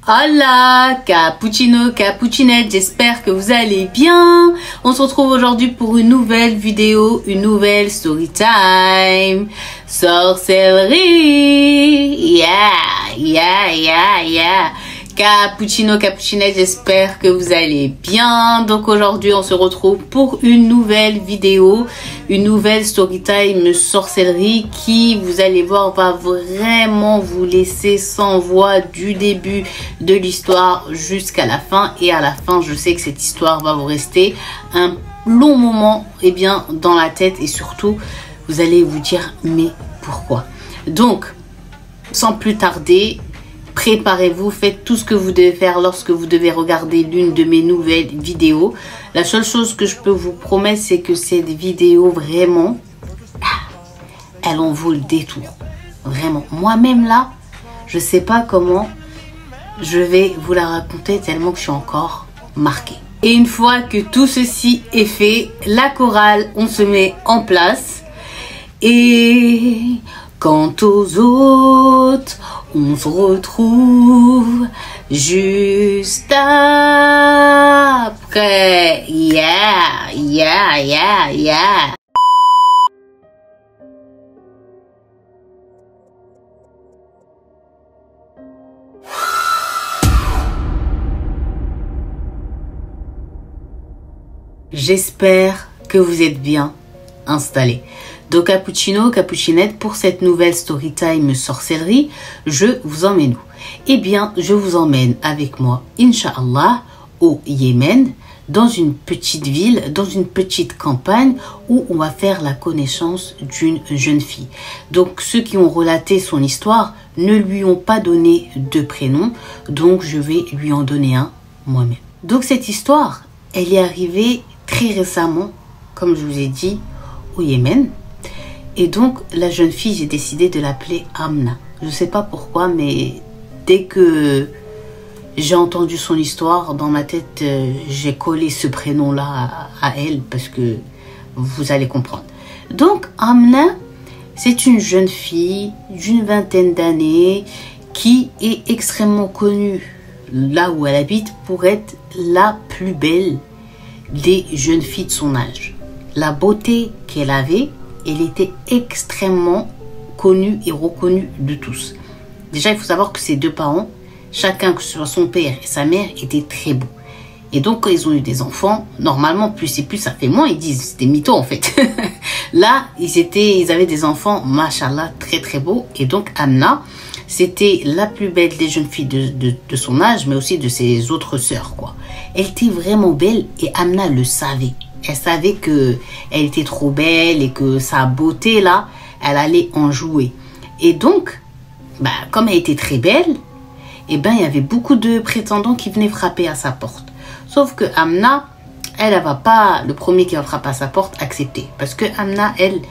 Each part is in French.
Hola, cappuccino, cappuccinette, j'espère que vous allez bien. On se retrouve aujourd'hui pour une nouvelle vidéo, une nouvelle story time. Sorcellerie, yeah. Cappuccino, cappuccinette, j'espère que vous allez bien. Donc aujourd'hui, on se retrouve pour une nouvelle vidéo, une nouvelle story time sorcellerie qui, vous allez voir, va vraiment vous laisser sans voix du début de l'histoire jusqu'à la fin. Et à la fin, je sais que cette histoire va vous rester un long moment dans la tête et surtout, vous allez vous dire mais pourquoi? Donc, sans plus tarder, préparez-vous, faites tout ce que vous devez faire lorsque vous devez regarder l'une de mes nouvelles vidéos. La seule chose que je peux vous promettre, c'est que cette vidéo, vraiment, elle en vaut le détour. Vraiment. Moi-même, là, je ne sais pas comment je vais vous la raconter tellement que je suis encore marquée. Et une fois que tout ceci est fait, la chorale, on se met en place. Et quant aux autres, on se retrouve juste après. Yeah. J'espère que vous êtes bien installés. Donc cappuccino, cappuccinette, pour cette nouvelle story time sorcellerie, je vous emmène où? Eh bien, je vous emmène avec moi, Inch'Allah, au Yémen, dans une petite ville, dans une petite campagne où on va faire la connaissance d'une jeune fille. Donc ceux qui ont relaté son histoire ne lui ont pas donné de prénom, donc je vais lui en donner un moi-même. Donc cette histoire, elle est arrivée très récemment, comme je vous ai dit, au Yémen. Et donc, la jeune fille, j'ai décidé de l'appeler Amna. Je ne sais pas pourquoi, mais dès que j'ai entendu son histoire, dans ma tête, j'ai collé ce prénom-là à elle, parce que vous allez comprendre. Donc, Amna, c'est une jeune fille d'une vingtaine d'années qui est extrêmement connue, là où elle habite, pour être la plus belle des jeunes filles de son âge. La beauté qu'elle avait, elle était extrêmement connue et reconnue de tous. Déjà, il faut savoir que ses deux parents, chacun, que ce soit son père et sa mère, étaient très beaux. Et donc, quand ils ont eu des enfants, normalement, plus et plus, ça fait moins, ils disent, c'était mytho en fait. Là, ils avaient des enfants, machallah, très très beaux. Et donc, Amna, c'était la plus belle des jeunes filles de son âge, mais aussi de ses autres sœurs, quoi. Elle était vraiment belle et Amna le savait. Elle savait que elle était trop belle et que sa beauté là, elle allait en jouer. Et donc, comme elle était très belle, il y avait beaucoup de prétendants qui venaient frapper à sa porte. Sauf que Amna, elle va pas, le premier qui va frapper à sa porte, accepter. Parce que Amna, elle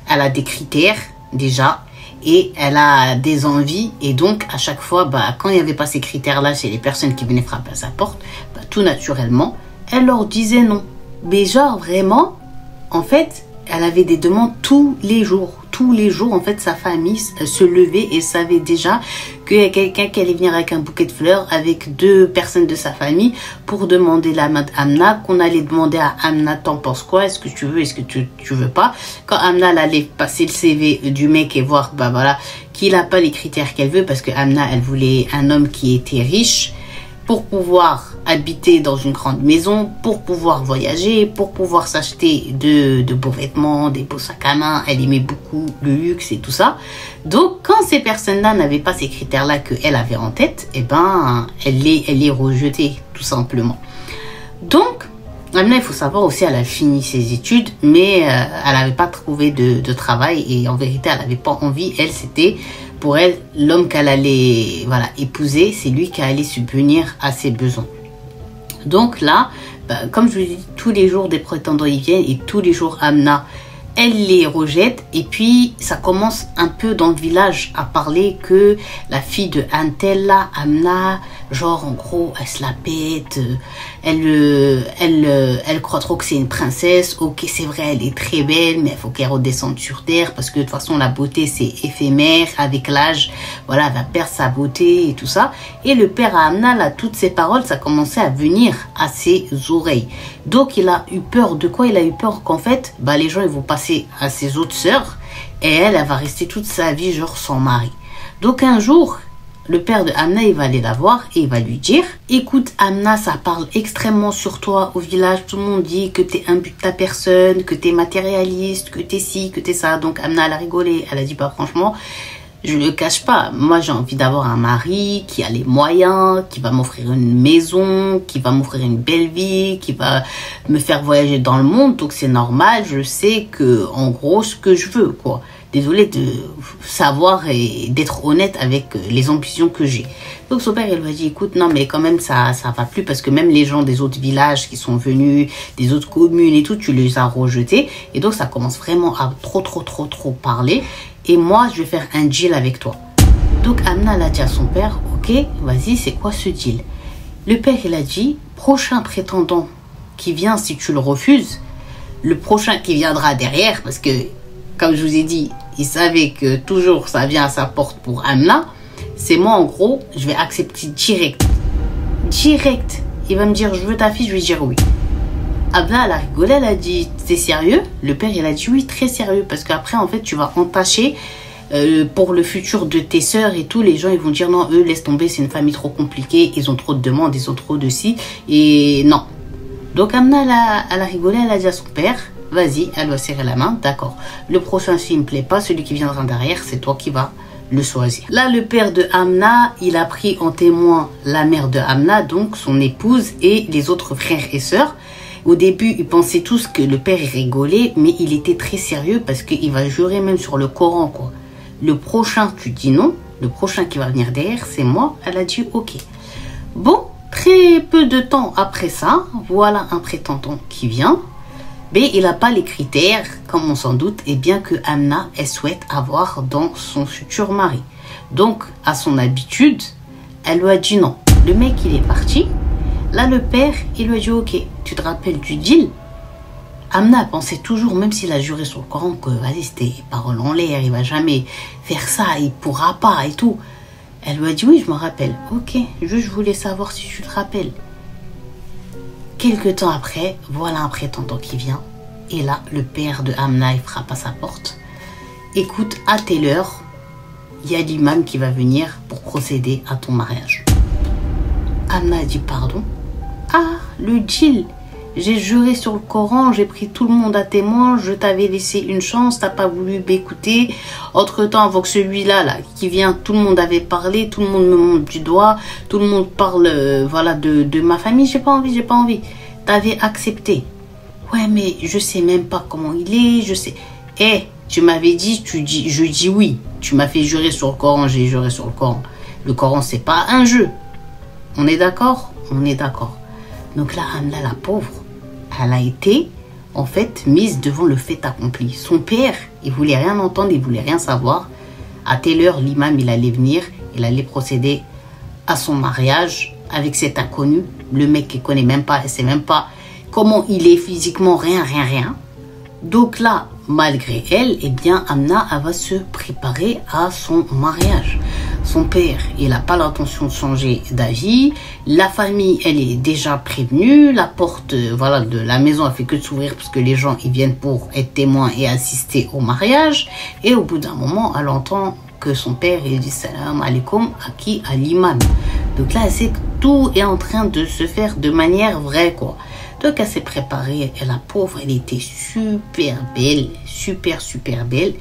a des critères déjà et elle a des envies. Et donc, à chaque fois, quand il n'y avait pas ces critères-là chez les personnes qui venaient frapper à sa porte, tout naturellement, elle leur disait non. Mais genre vraiment, en fait, elle avait des demandes tous les jours. Tous les jours, en fait, sa famille se levait et savait déjà qu'il y a quelqu'un qui allait venir avec un bouquet de fleurs avec deux personnes de sa famille pour demander la main d'Amna, qu'on allait demander à Amna, t'en penses quoi? Est-ce que tu veux? Est-ce que tu veux pas? Quand Amna elle allait passer le CV du mec et voir, qu'il n'a pas les critères qu'elle veut, parce que Amna, elle voulait un homme qui était riche, pour pouvoir habiter dans une grande maison, pour pouvoir voyager, pour pouvoir s'acheter de beaux vêtements, des beaux sacs à main. Elle aimait beaucoup le luxe et tout ça. Donc, quand ces personnes-là n'avaient pas ces critères-là qu'elle avait en tête, elle les rejetait, tout simplement. Donc, Amna, il faut savoir aussi, elle a fini ses études, mais elle n'avait pas trouvé de travail et en vérité, elle n'avait pas envie. Elle, c'était... Pour elle, l'homme qu'elle allait épouser, c'est lui qui allait subvenir à ses besoins. Donc là, comme je vous dis, tous les jours des prétendants y viennent et tous les jours Amna, elle les rejette. Et puis ça commence un peu dans le village à parler que la fille de Antella, Amna, Genre, en gros, elle se la pète, elle croit trop que c'est une princesse. Ok, c'est vrai, elle est très belle, mais il faut qu'elle redescende sur terre parce que de toute façon, la beauté, c'est éphémère. Avec l'âge, voilà, elle va perdre sa beauté et tout ça. Et le père Amna, là, toutes ces paroles, ça commençait à venir à ses oreilles. Donc, il a eu peur. De quoi il a eu peur? Qu'en fait, bah, les gens, ils vont passer à ses autres sœurs et elle va rester toute sa vie, genre, sans mari. Donc, un jour, le père de Amna, il va aller la voir et il va lui dire: écoute Amna, ça parle extrêmement sur toi au village. Tout le monde dit que t'es un but de ta personne, que t'es matérialiste, que t'es ci, que t'es ça. Donc Amna, elle a rigolé. Elle a dit: bah franchement, je le cache pas. Moi, j'ai envie d'avoir un mari qui a les moyens, qui va m'offrir une maison, qui va m'offrir une belle vie, qui va me faire voyager dans le monde. Donc c'est normal. Je sais que, en gros, ce que je veux, quoi. Désolée de savoir et d'être honnête avec les ambitions que j'ai. Donc son père, il lui a dit: écoute, non mais quand même ça va plus, parce que même les gens des autres villages qui sont venus, des autres communes et tout, tu les as rejetés. Et donc ça commence vraiment à trop parler. Et moi, je vais faire un deal avec toi. Donc Amna, elle a dit à son père: ok, vas-y, c'est quoi ce deal? Le père, il a dit: prochain prétendant qui vient, si tu le refuses, le prochain qui viendra derrière, parce que comme je vous ai dit, il savait que toujours ça vient à sa porte pour Amna. C'est moi, en gros, je vais accepter direct. Direct. Il va me dire: je veux ta fille, je vais dire oui. Amna, elle a rigolé, elle a dit: t'es sérieux? Le père, il a dit: oui, très sérieux. Parce qu'après, en fait, tu vas entacher pour le futur de tes sœurs et tout. Les gens, ils vont dire: non, eux, laisse tomber, c'est une famille trop compliquée. Ils ont trop de demandes, ils ont trop de ci. Et non. Donc Amna, elle a rigolé, elle a dit à son père: vas-y, elle va serrer la main, d'accord. Le prochain, s'il ne me plaît pas, celui qui viendra derrière, c'est toi qui vas le choisir. Là, le père de Amna, il a pris en témoin la mère de Amna, donc son épouse, et les autres frères et sœurs. Au début, ils pensaient tous que le père rigolait, mais il était très sérieux parce qu'il va jurer même sur le Coran, quoi. Le prochain, tu dis non. Le prochain qui va venir derrière, c'est moi. Elle a dit ok. Bon, très peu de temps après ça, voilà un prétendant qui vient. Mais il n'a pas les critères, comme on s'en doute, et bien que Amna, elle souhaite avoir dans son futur mari. Donc, à son habitude, elle lui a dit non. Le mec, il est parti. Là, le père, il lui a dit: ok, tu te rappelles du deal? Amna pensait toujours, même s'il a juré sur le Coran, que vas-y, c'était parole en l'air, il va jamais faire ça, il pourra pas et tout. Elle lui a dit: oui, je me rappelle. Ok, je voulais savoir si tu te rappelles. Quelque temps après, voilà un prétendant qui vient. Et là, le père de Amna, il frappe à sa porte. Écoute, à telle heure, il y a l'imam qui va venir pour procéder à ton mariage. Amna a dit: pardon? Ah, le deal. J'ai juré sur le Coran, j'ai pris tout le monde à témoin, je t'avais laissé une chance, t'as pas voulu m'écouter. Entre-temps, avant que celui-là là, qui vient, tout le monde avait parlé, tout le monde me montre du doigt, tout le monde parle voilà, de ma famille. J'ai pas envie. T'avais accepté. Ouais, mais je sais même pas comment il est, je sais. Tu m'avais dit, je dis oui. Tu m'as fait jurer sur le Coran, j'ai juré sur le Coran. Le Coran, c'est pas un jeu. On est d'accord? On est d'accord. Donc là, Amna, la pauvre, elle a été, en fait, mise devant le fait accompli. Son père, il voulait rien entendre, il voulait rien savoir. À telle heure, l'imam, il allait venir, il allait procéder à son mariage avec cet inconnu. Le mec qui connaît même pas, elle sait même pas comment il est physiquement, rien. Donc là, malgré elle, eh bien, Amna, elle va se préparer à son mariage. Son père, il n'a pas l'intention de changer d'avis. La famille, elle est déjà prévenue. La porte, voilà, de la maison a fait que de s'ouvrir parce que les gens, ils viennent pour être témoins et assister au mariage. Et au bout d'un moment, elle entend que son père, il dit salam alaikum à qui? À l'imam. Donc là, elle sait que tout est en train de se faire de manière vraie, quoi. Donc elle s'est préparée. Et la pauvre, elle était super belle. Super belle.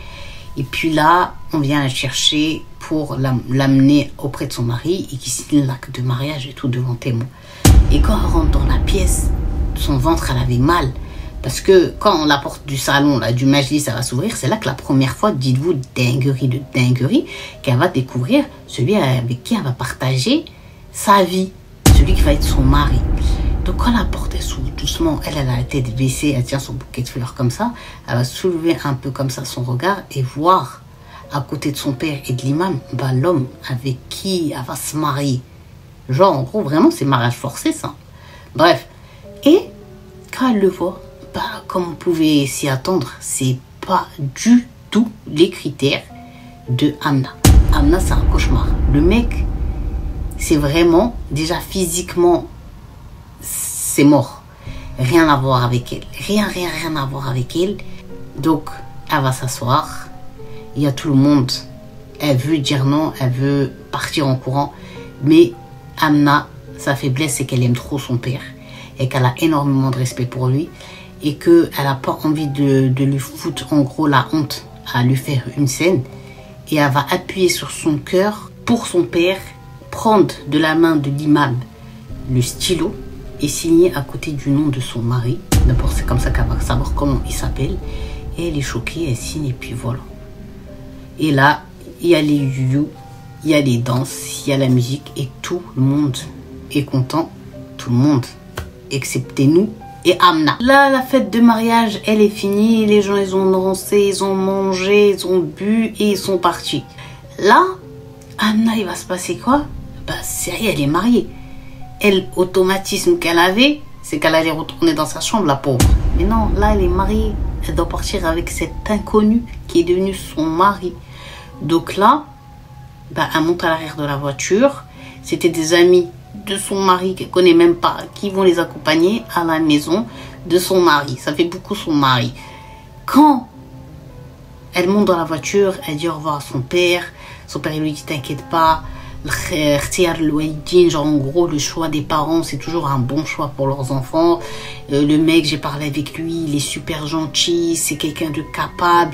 Et puis là, on vient la chercher pour l'amener auprès de son mari et qui signe l'acte de mariage et tout devant témoin. Et quand elle rentre dans la pièce, son ventre, elle avait mal. Parce que quand la porte du salon, là, du majlis, ça va s'ouvrir, c'est là que la première fois, dites-vous, dinguerie, qu'elle va découvrir celui avec qui elle va partager sa vie. Celui qui va être son mari. Donc quand la porte est s'ouvre doucement, elle a la tête baissée, elle tient son bouquet de fleurs comme ça, elle va soulever un peu comme ça son regard et voir à côté de son père et de l'imam, bah, l'homme avec qui elle va se marier. Genre, en gros, vraiment, c'est mariage forcé, ça. Bref. Et quand elle le voit, bah, comme on pouvait s'y attendre, c'est pas du tout les critères de Amna. Amna, c'est un cauchemar. Le mec, c'est vraiment, déjà physiquement, c'est mort. Rien à voir avec elle. Rien à voir avec elle. Donc, elle va s'asseoir. Il y a tout le monde. Elle veut dire non, elle veut partir en courant. Mais Amna, sa faiblesse, c'est qu'elle aime trop son père. Et qu'elle a énormément de respect pour lui. Et qu'elle n'a pas envie de lui foutre, en gros, la honte à lui faire une scène. Et elle va appuyer sur son cœur pour son père, prendre de la main de l'imam le stylo et signer à côté du nom de son mari. D'abord, c'est comme ça qu'elle va savoir comment il s'appelle. Et elle est choquée, elle signe et puis voilà. Et là, il y a les you, il y a les danses, il y a la musique et tout le monde est content. Tout le monde, excepté nous et Amna. Là, la fête de mariage, elle est finie. Les gens, ils ont dansé, ils ont mangé, ils ont bu et ils sont partis. Là, Amna, il va se passer quoi? Bah, sérieux, elle est mariée. Elle, automatisme qu'elle avait, c'est qu'elle allait retourner dans sa chambre, la pauvre. Mais non, là, elle est mariée. Elle doit partir avec cet inconnu qui est devenu son mari. Donc là, bah, elle monte à l'arrière de la voiture. C'était des amis de son mari qu'elle ne connaît même pas, qui vont les accompagner à la maison de son mari. Ça fait beaucoup son mari. Quand elle monte dans la voiture, elle dit au revoir à son père. Son père, il lui dit, t'inquiète pas. Genre en gros le choix des parents c'est toujours un bon choix pour leurs enfants. Le mec, j'ai parlé avec lui, il est super gentil, c'est quelqu'un de capable,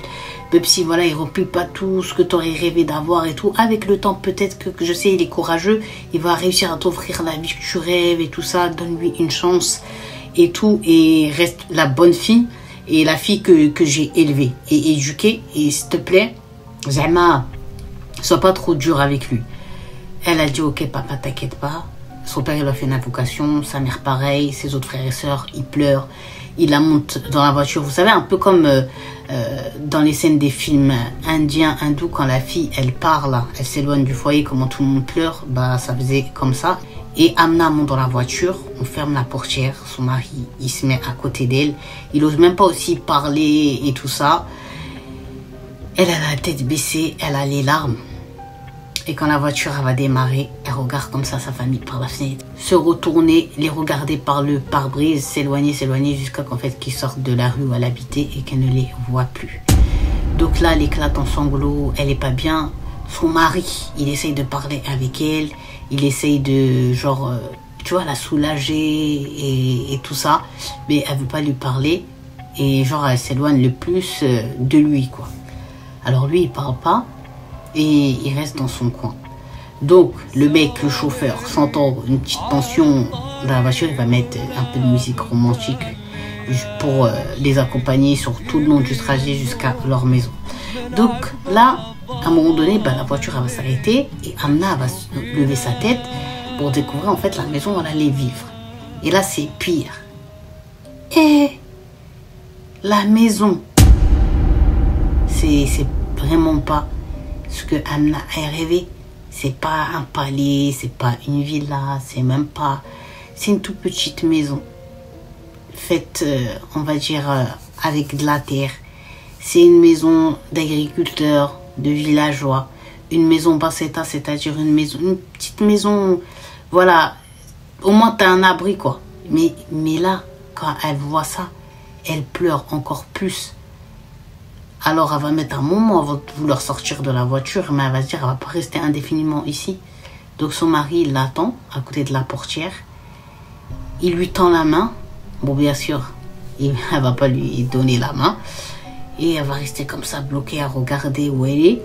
même si voilà il remplit pas tout ce que tu aurais rêvé d'avoir et tout. Avec le temps peut-être que je sais il est courageux, il va réussir à t'offrir la vie que tu rêves et tout ça. Donne-lui une chance et tout, et reste la bonne fille et la fille que j'ai élevée et éduquée. Et s'il te plaît, Zama, sois pas trop dur avec lui. Elle a dit ok papa t'inquiète pas. Son père il a fait une invocation, sa mère pareil, ses autres frères et sœurs ils pleurent. Il la monte dans la voiture, vous savez un peu comme dans les scènes des films indiens, hindous, quand la fille elle parle, elle s'éloigne du foyer, comment tout le monde pleure, bah ça faisait comme ça. Et Amna monte dans la voiture, on ferme la portière, son mari il se met à côté d'elle, il ose même pas aussi parler et tout ça. Elle a la tête baissée, elle a les larmes. Et quand la voiture elle va démarrer, elle regarde comme ça sa famille par la fenêtre. Se retourner, les regarder par le pare-brise, s'éloigner jusqu'à qu'en fait qu'ils sortent de la rue où elle habitait et qu'elle ne les voit plus. Donc là, elle éclate en sanglots, elle est pas bien. Son mari, il essaye de parler avec elle, il essaye de genre, tu vois, la soulager et tout ça. Mais elle veut pas lui parler et genre elle s'éloigne le plus de lui quoi. Alors lui il parle pas. Et il reste dans son coin. Donc, le mec, le chauffeur, s'entend une petite tension dans la voiture, il va mettre un peu de musique romantique pour les accompagner sur tout le long du trajet jusqu'à leur maison. Donc là, à un moment donné, bah, la voiture elle va s'arrêter et Amna va lever sa tête pour découvrir en fait la maison où elle allait vivre. Et là, c'est pire. Et la maison, c'est vraiment pas ce que Amna a rêvé. C'est pas un palais, c'est pas une villa, c'est même pas... C'est une toute petite maison. Faite, on va dire, avec de la terre. C'est une maison d'agriculteurs, de villageois. Une maison bassetta, c'est-à-dire une petite maison... Voilà, au moins t'as un abri, quoi. Mais là, quand elle voit ça, elle pleure encore plus. Alors elle va mettre un moment avant de vouloir sortir de la voiture, mais elle va se dire, elle va pas rester indéfiniment ici. Donc son mari, il l'attend à côté de la portière. Il lui tend la main. Bon, bien sûr, elle va pas lui donner la main. Et elle va rester comme ça, bloquée à regarder où elle est.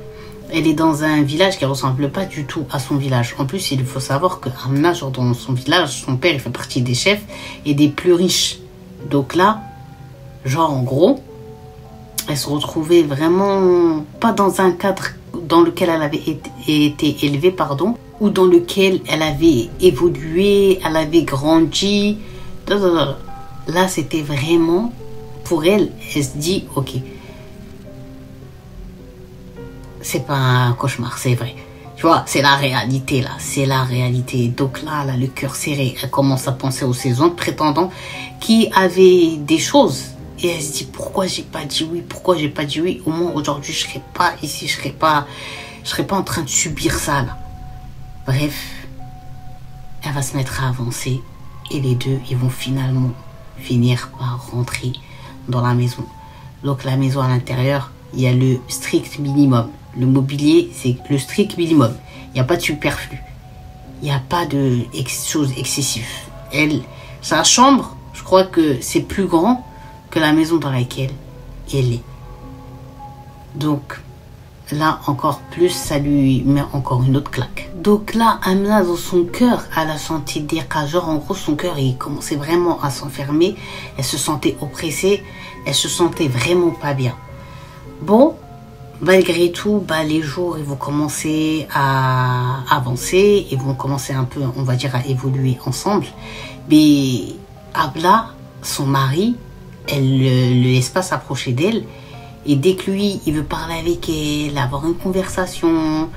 Elle est dans un village qui ressemble pas du tout à son village. En plus, il faut savoir que Amna, genre dans son village, son père, il fait partie des chefs et des plus riches. Donc là, genre en gros... Elle se retrouvait vraiment pas dans un cadre dans lequel elle avait été élevée, pardon, ou dans lequel elle avait évolué, elle avait grandi. Là, c'était vraiment, pour elle, elle se dit, ok, c'est pas un cauchemar, c'est vrai. Tu vois, c'est la réalité, là. C'est la réalité. Donc là, le cœur serré, elle commence à penser aux saisons de prétendants qui avaient des choses. Et elle se dit, pourquoi j'ai pas dit oui? Pourquoi j'ai pas dit oui? Au moins, aujourd'hui, je serais pas ici, je serais pas en train de subir ça, là. Bref, elle va se mettre à avancer. Et les deux, ils vont finalement finir par rentrer dans la maison. Donc la maison à l'intérieur, il y a le strict minimum. Le mobilier, c'est le strict minimum. Il n'y a pas de superflu. Il n'y a pas de choses excessives. Sa chambre, je crois que c'est plus grand que la maison dans laquelle elle est. Donc là, encore plus, ça lui met encore une autre claque. Donc là, Amna, dans son cœur, elle a senti des cas. Genre, en gros, son cœur, il commençait vraiment à s'enfermer. Elle se sentait oppressée. Elle se sentait vraiment pas bien. Bon, malgré tout, les jours, ils vont commencer à avancer. Ils vont commencer un peu, on va dire, à évoluer ensemble. Mais Abla, son mari, elle ne le laisse pas s'approcher d'elle. Et dès que lui, il veut parler avec elle, avoir une conversation,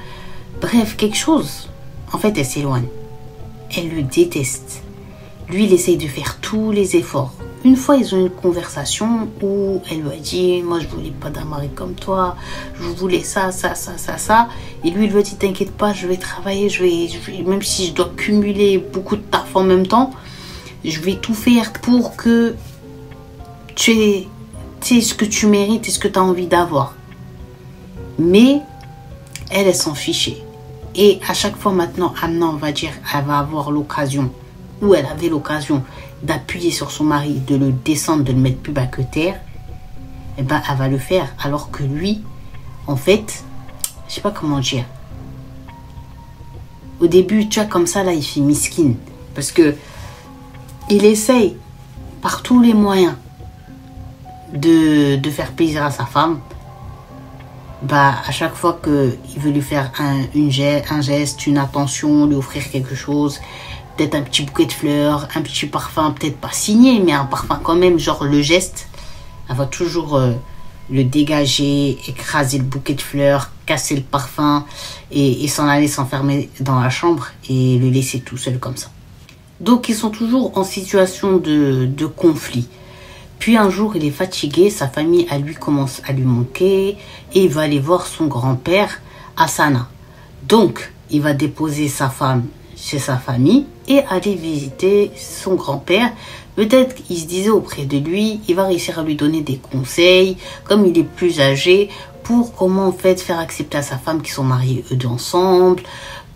bref, quelque chose, en fait, elle s'éloigne. Elle le déteste. Lui, il essaye de faire tous les efforts. Une fois, ils ont une conversation où elle lui a dit, moi, je voulais pas d'un mari comme toi, je voulais ça. Et lui, il lui a dit, t'inquiète pas, je vais travailler, même si je dois cumuler beaucoup de taf en même temps, je vais tout faire pour que tu aies ce que tu mérites et ce que tu as envie d'avoir. Mais elle s'en fichait. Et à chaque fois maintenant, Amna, on va dire, elle va avoir l'occasion, ou elle avait l'occasion d'appuyer sur son mari, de le descendre, de le mettre plus bas que terre, et ben elle va le faire. Alors que lui, en fait, je sais pas comment dire. Au début, tu vois, comme ça, là, il fait miskin. Parce que il essaye par tous les moyens de faire plaisir à sa femme. À chaque fois qu'il veut lui faire un geste, une attention, lui offrir quelque chose, peut-être un petit bouquet de fleurs, un petit parfum, peut-être pas signé, mais un parfum quand même, genre le geste, elle va toujours le dégager, écraser le bouquet de fleurs, casser le parfum et s'en aller s'enfermer dans la chambre et le laisser tout seul comme ça. Donc ils sont toujours en situation de conflit. Puis un jour, il est fatigué, sa famille à lui commence à lui manquer et il va aller voir son grand-père à Sana. Donc, il va déposer sa femme chez sa famille et aller visiter son grand-père. Peut-être qu'il se disait auprès de lui, il va réussir à lui donner des conseils, comme il est plus âgé, pour comment en fait faire accepter à sa femme qu'ils sont mariés eux deux ensemble,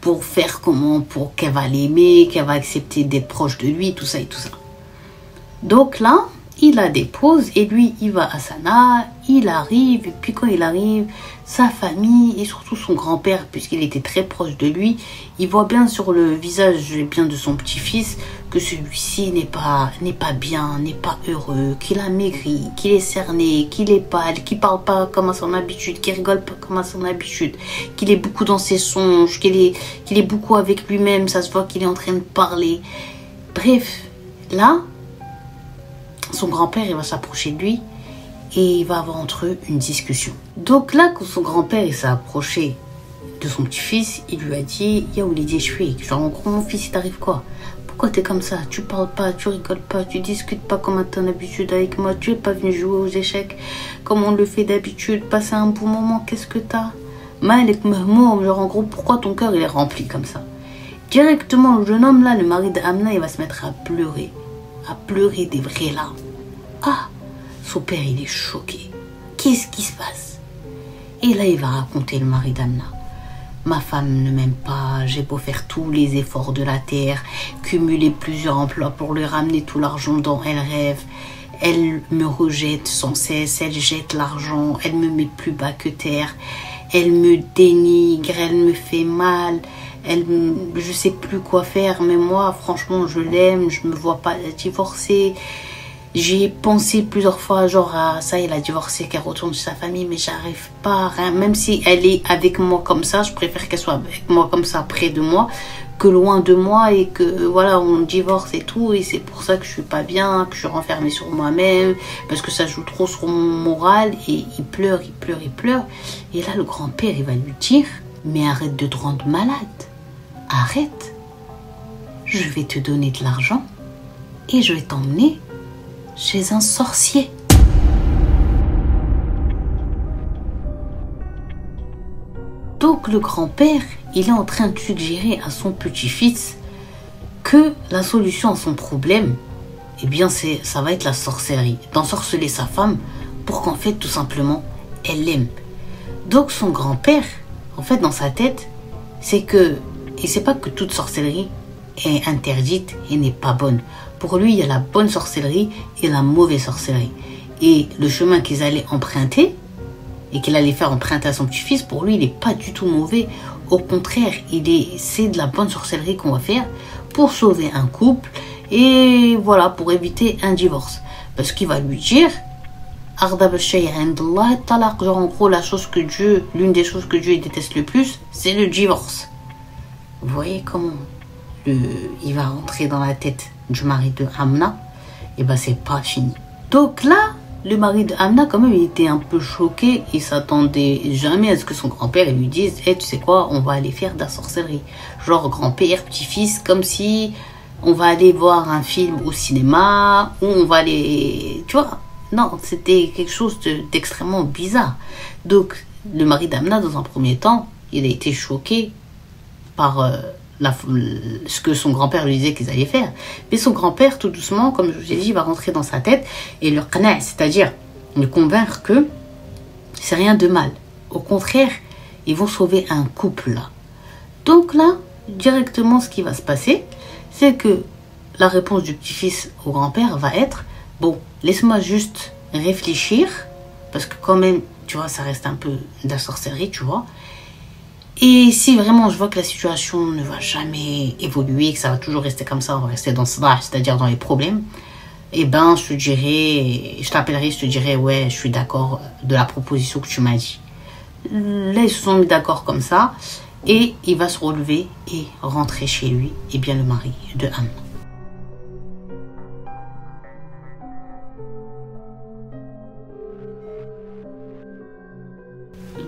pour faire comment, pour qu'elle va l'aimer, qu'elle va accepter d'être proche de lui, tout ça et tout ça. Donc là, il la dépose et lui, il va à Sana, il arrive, et puis quand il arrive, sa famille et surtout son grand-père, puisqu'il était très proche de lui, il voit bien sur le visage de son petit-fils que celui-ci n'est pas bien, n'est pas heureux, qu'il a maigri, qu'il est cerné, qu'il est pâle, qu'il parle pas comme à son habitude, qu'il rigole pas comme à son habitude, qu'il est beaucoup dans ses songes, qu'il est beaucoup avec lui-même, ça se voit qu'il est en train de parler. Bref, là, son grand-père, il va s'approcher de lui et il va avoir entre eux une discussion. Donc là, quand son grand-père s'est approché de son petit-fils, il lui a dit « Ya Oulidi, je suis, genre en gros, mon fils, il t'arrive quoi? Pourquoi t'es comme ça? Tu parles pas, tu rigoles pas, tu discutes pas comme à ton habitude avec moi, tu es pas venu jouer aux échecs comme on le fait d'habitude, passer un bon moment, qu'est-ce que t'as? Malik Mahmoud, genre en gros, pourquoi ton cœur il est rempli comme ça ?» Directement, le jeune homme là, le mari d'Amna, il va se mettre à pleurer des vraies larmes. Ah, son père, il est choqué. Qu'est-ce qui se passe? Et là, il va raconter le mari d'Amna. Ma femme ne m'aime pas, j'ai beau faire tous les efforts de la terre, cumuler plusieurs emplois pour lui ramener tout l'argent dont elle rêve. Elle me rejette sans cesse, elle jette l'argent, elle me met plus bas que terre, elle me dénigre, elle me fait mal. Je sais plus quoi faire, mais moi, franchement, je l'aime, je me vois pas divorcer. J'ai pensé plusieurs fois, genre, ça, elle a divorcé, qu'elle retourne chez sa famille, mais j'arrive pas, rien. Même si elle est avec moi comme ça, je préfère qu'elle soit avec moi comme ça, près de moi, que loin de moi, et que, voilà, on divorce et tout, et c'est pour ça que je suis pas bien, que je suis renfermée sur moi-même, parce que ça joue trop sur mon moral, et il pleure. Et là, le grand-père, il va lui dire, mais arrête de te rendre malade. Arrête. Je vais te donner de l'argent et je vais t'emmener chez un sorcier. Donc le grand-père, il est en train de suggérer à son petit-fils que la solution à son problème, eh bien ça va être la sorcellerie, d'ensorceler sa femme pour qu'en fait tout simplement elle l'aime. Donc son grand-père, en fait dans sa tête, c'est que, il sait pas que toute sorcellerie est interdite et n'est pas bonne. Pour lui, il y a la bonne sorcellerie et la mauvaise sorcellerie. Et le chemin qu'ils allaient emprunter, et qu'il allait faire emprunter à son petit-fils, pour lui, il n'est pas du tout mauvais. Au contraire, c'est de la bonne sorcellerie qu'on va faire pour sauver un couple et voilà, pour éviter un divorce. Parce qu'il va lui dire, genre en gros, l'une des choses que Dieu déteste le plus, c'est le divorce. Vous voyez comment il va rentrer dans la tête du mari de Amna? Et ben c'est pas fini. Donc là, le mari de Amna, quand même, il était un peu choqué. Il s'attendait jamais à ce que son grand-père lui dise, tu sais quoi, on va aller faire de la sorcellerie. Genre grand-père, petit-fils, comme si on va aller voir un film au cinéma, ou on va aller... Tu vois, non, c'était quelque chose d'extrêmement bizarre. Donc, le mari d'Amna, dans un premier temps, il a été choqué par ce que son grand-père lui disait qu'ils allaient faire. Mais son grand-père, tout doucement, comme je vous ai dit, va rentrer dans sa tête et le qana', c'est-à-dire le convaincre que c'est rien de mal. Au contraire, ils vont sauver un couple là. Donc là, directement, ce qui va se passer, c'est que la réponse du petit-fils au grand-père va être, bon, laisse-moi juste réfléchir, parce que quand même, tu vois, ça reste un peu de la sorcellerie, tu vois. Et si vraiment je vois que la situation ne va jamais évoluer, que ça va toujours rester comme ça, on va rester dans ce drap, c'est-à-dire dans les problèmes, eh ben je t'appellerai, je te dirai, ouais, je suis d'accord de la proposition que tu m'as dit. Là, ils se sont mis d'accord comme ça, et il va se relever et rentrer chez lui, et bien le mari de Amna.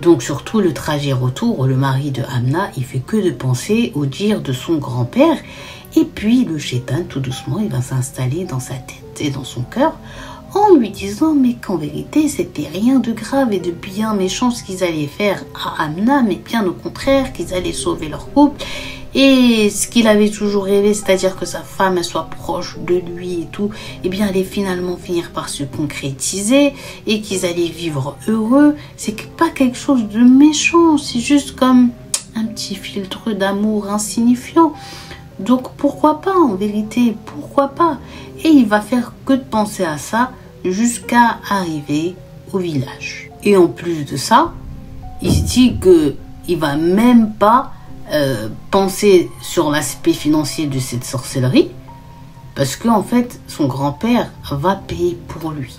Donc surtout le trajet retour, le mari de Amna, il fait que de penser au dire de son grand-père. Et puis le shaitan, tout doucement, il va s'installer dans sa tête et dans son cœur en lui disant mais qu'en vérité, c'était rien de grave et de bien méchant ce qu'ils allaient faire à Amna, mais bien au contraire, qu'ils allaient sauver leur couple. Et ce qu'il avait toujours rêvé, c'est-à-dire que sa femme elle soit proche de lui et tout, eh bien allait finalement finir par se concrétiser et qu'ils allaient vivre heureux. C'est pas quelque chose de méchant, c'est juste comme un petit filtre d'amour insignifiant. Donc pourquoi pas, en vérité, pourquoi pas? Et il va faire que de penser à ça jusqu'à arriver au village. Et en plus de ça, il se dit qu'il va même pas penser sur l'aspect financier de cette sorcellerie, parce qu'en fait son grand-père va payer pour lui.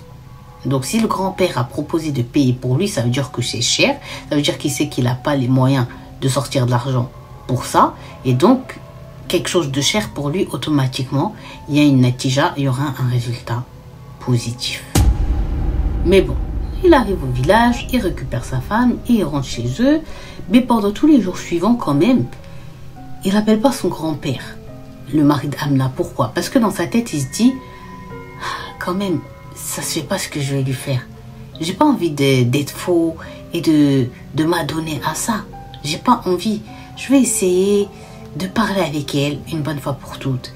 Donc si le grand-père a proposé de payer pour lui, ça veut dire que c'est cher, ça veut dire qu'il sait qu'il n'a pas les moyens de sortir de l'argent pour ça, et donc quelque chose de cher pour lui, automatiquement il y a une natija, il y aura un résultat positif. Mais bon, il arrive au village, il récupère sa femme et il rentre chez eux. Mais pendant tous les jours suivants, quand même, il n'appelle pas son grand-père, le mari d'Amna. Pourquoi? Parce que dans sa tête, il se dit, quand même, ça ne se fait pas ce que je vais lui faire. J'ai pas envie d'être faux et de m'adonner à ça. J'ai pas envie. Je vais essayer de parler avec elle une bonne fois pour toutes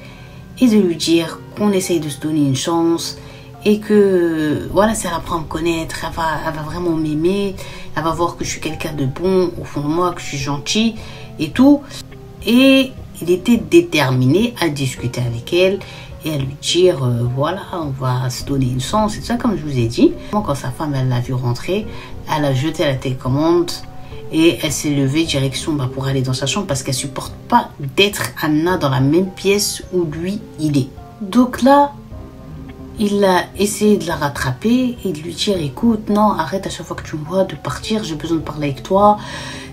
et de lui dire qu'on essaye de se donner une chance. Et que, voilà, si elle apprend à me connaître, elle va vraiment m'aimer. Elle va voir que je suis quelqu'un de bon au fond de moi, que je suis gentil et tout. Et il était déterminé à discuter avec elle et à lui dire, voilà, on va se donner une chance et tout ça, comme je vous ai dit. Quand sa femme, elle l'a vu rentrer, elle a jeté la télécommande et elle s'est levée direction pour aller dans sa chambre parce qu'elle supporte pas d'être Amna dans la même pièce où lui, il est. Donc là, il a essayé de la rattraper et de lui dire, écoute, non, arrête à chaque fois que tu me vois de partir, j'ai besoin de parler avec toi.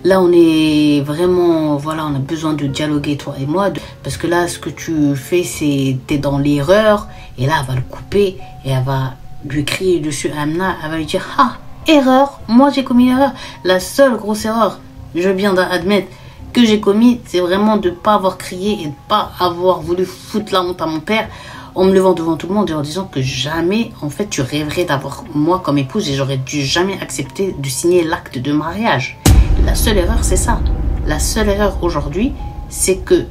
Là, on est vraiment, voilà, on a besoin de dialoguer, toi et moi. Parce que là, ce que tu fais, c'est, t'es dans l'erreur. Et là, elle va le couper et elle va lui crier dessus à Amna. Elle va lui dire, ah, erreur, moi j'ai commis une erreur. La seule grosse erreur je viens d'admettre que j'ai commis, c'est vraiment de ne pas avoir crié et de ne pas avoir voulu foutre la honte à mon père en me levant devant tout le monde et en disant que jamais, en fait, tu rêverais d'avoir moi comme épouse et j'aurais dû jamais accepter de signer l'acte de mariage. La seule erreur, c'est ça. La seule erreur aujourd'hui, c'est que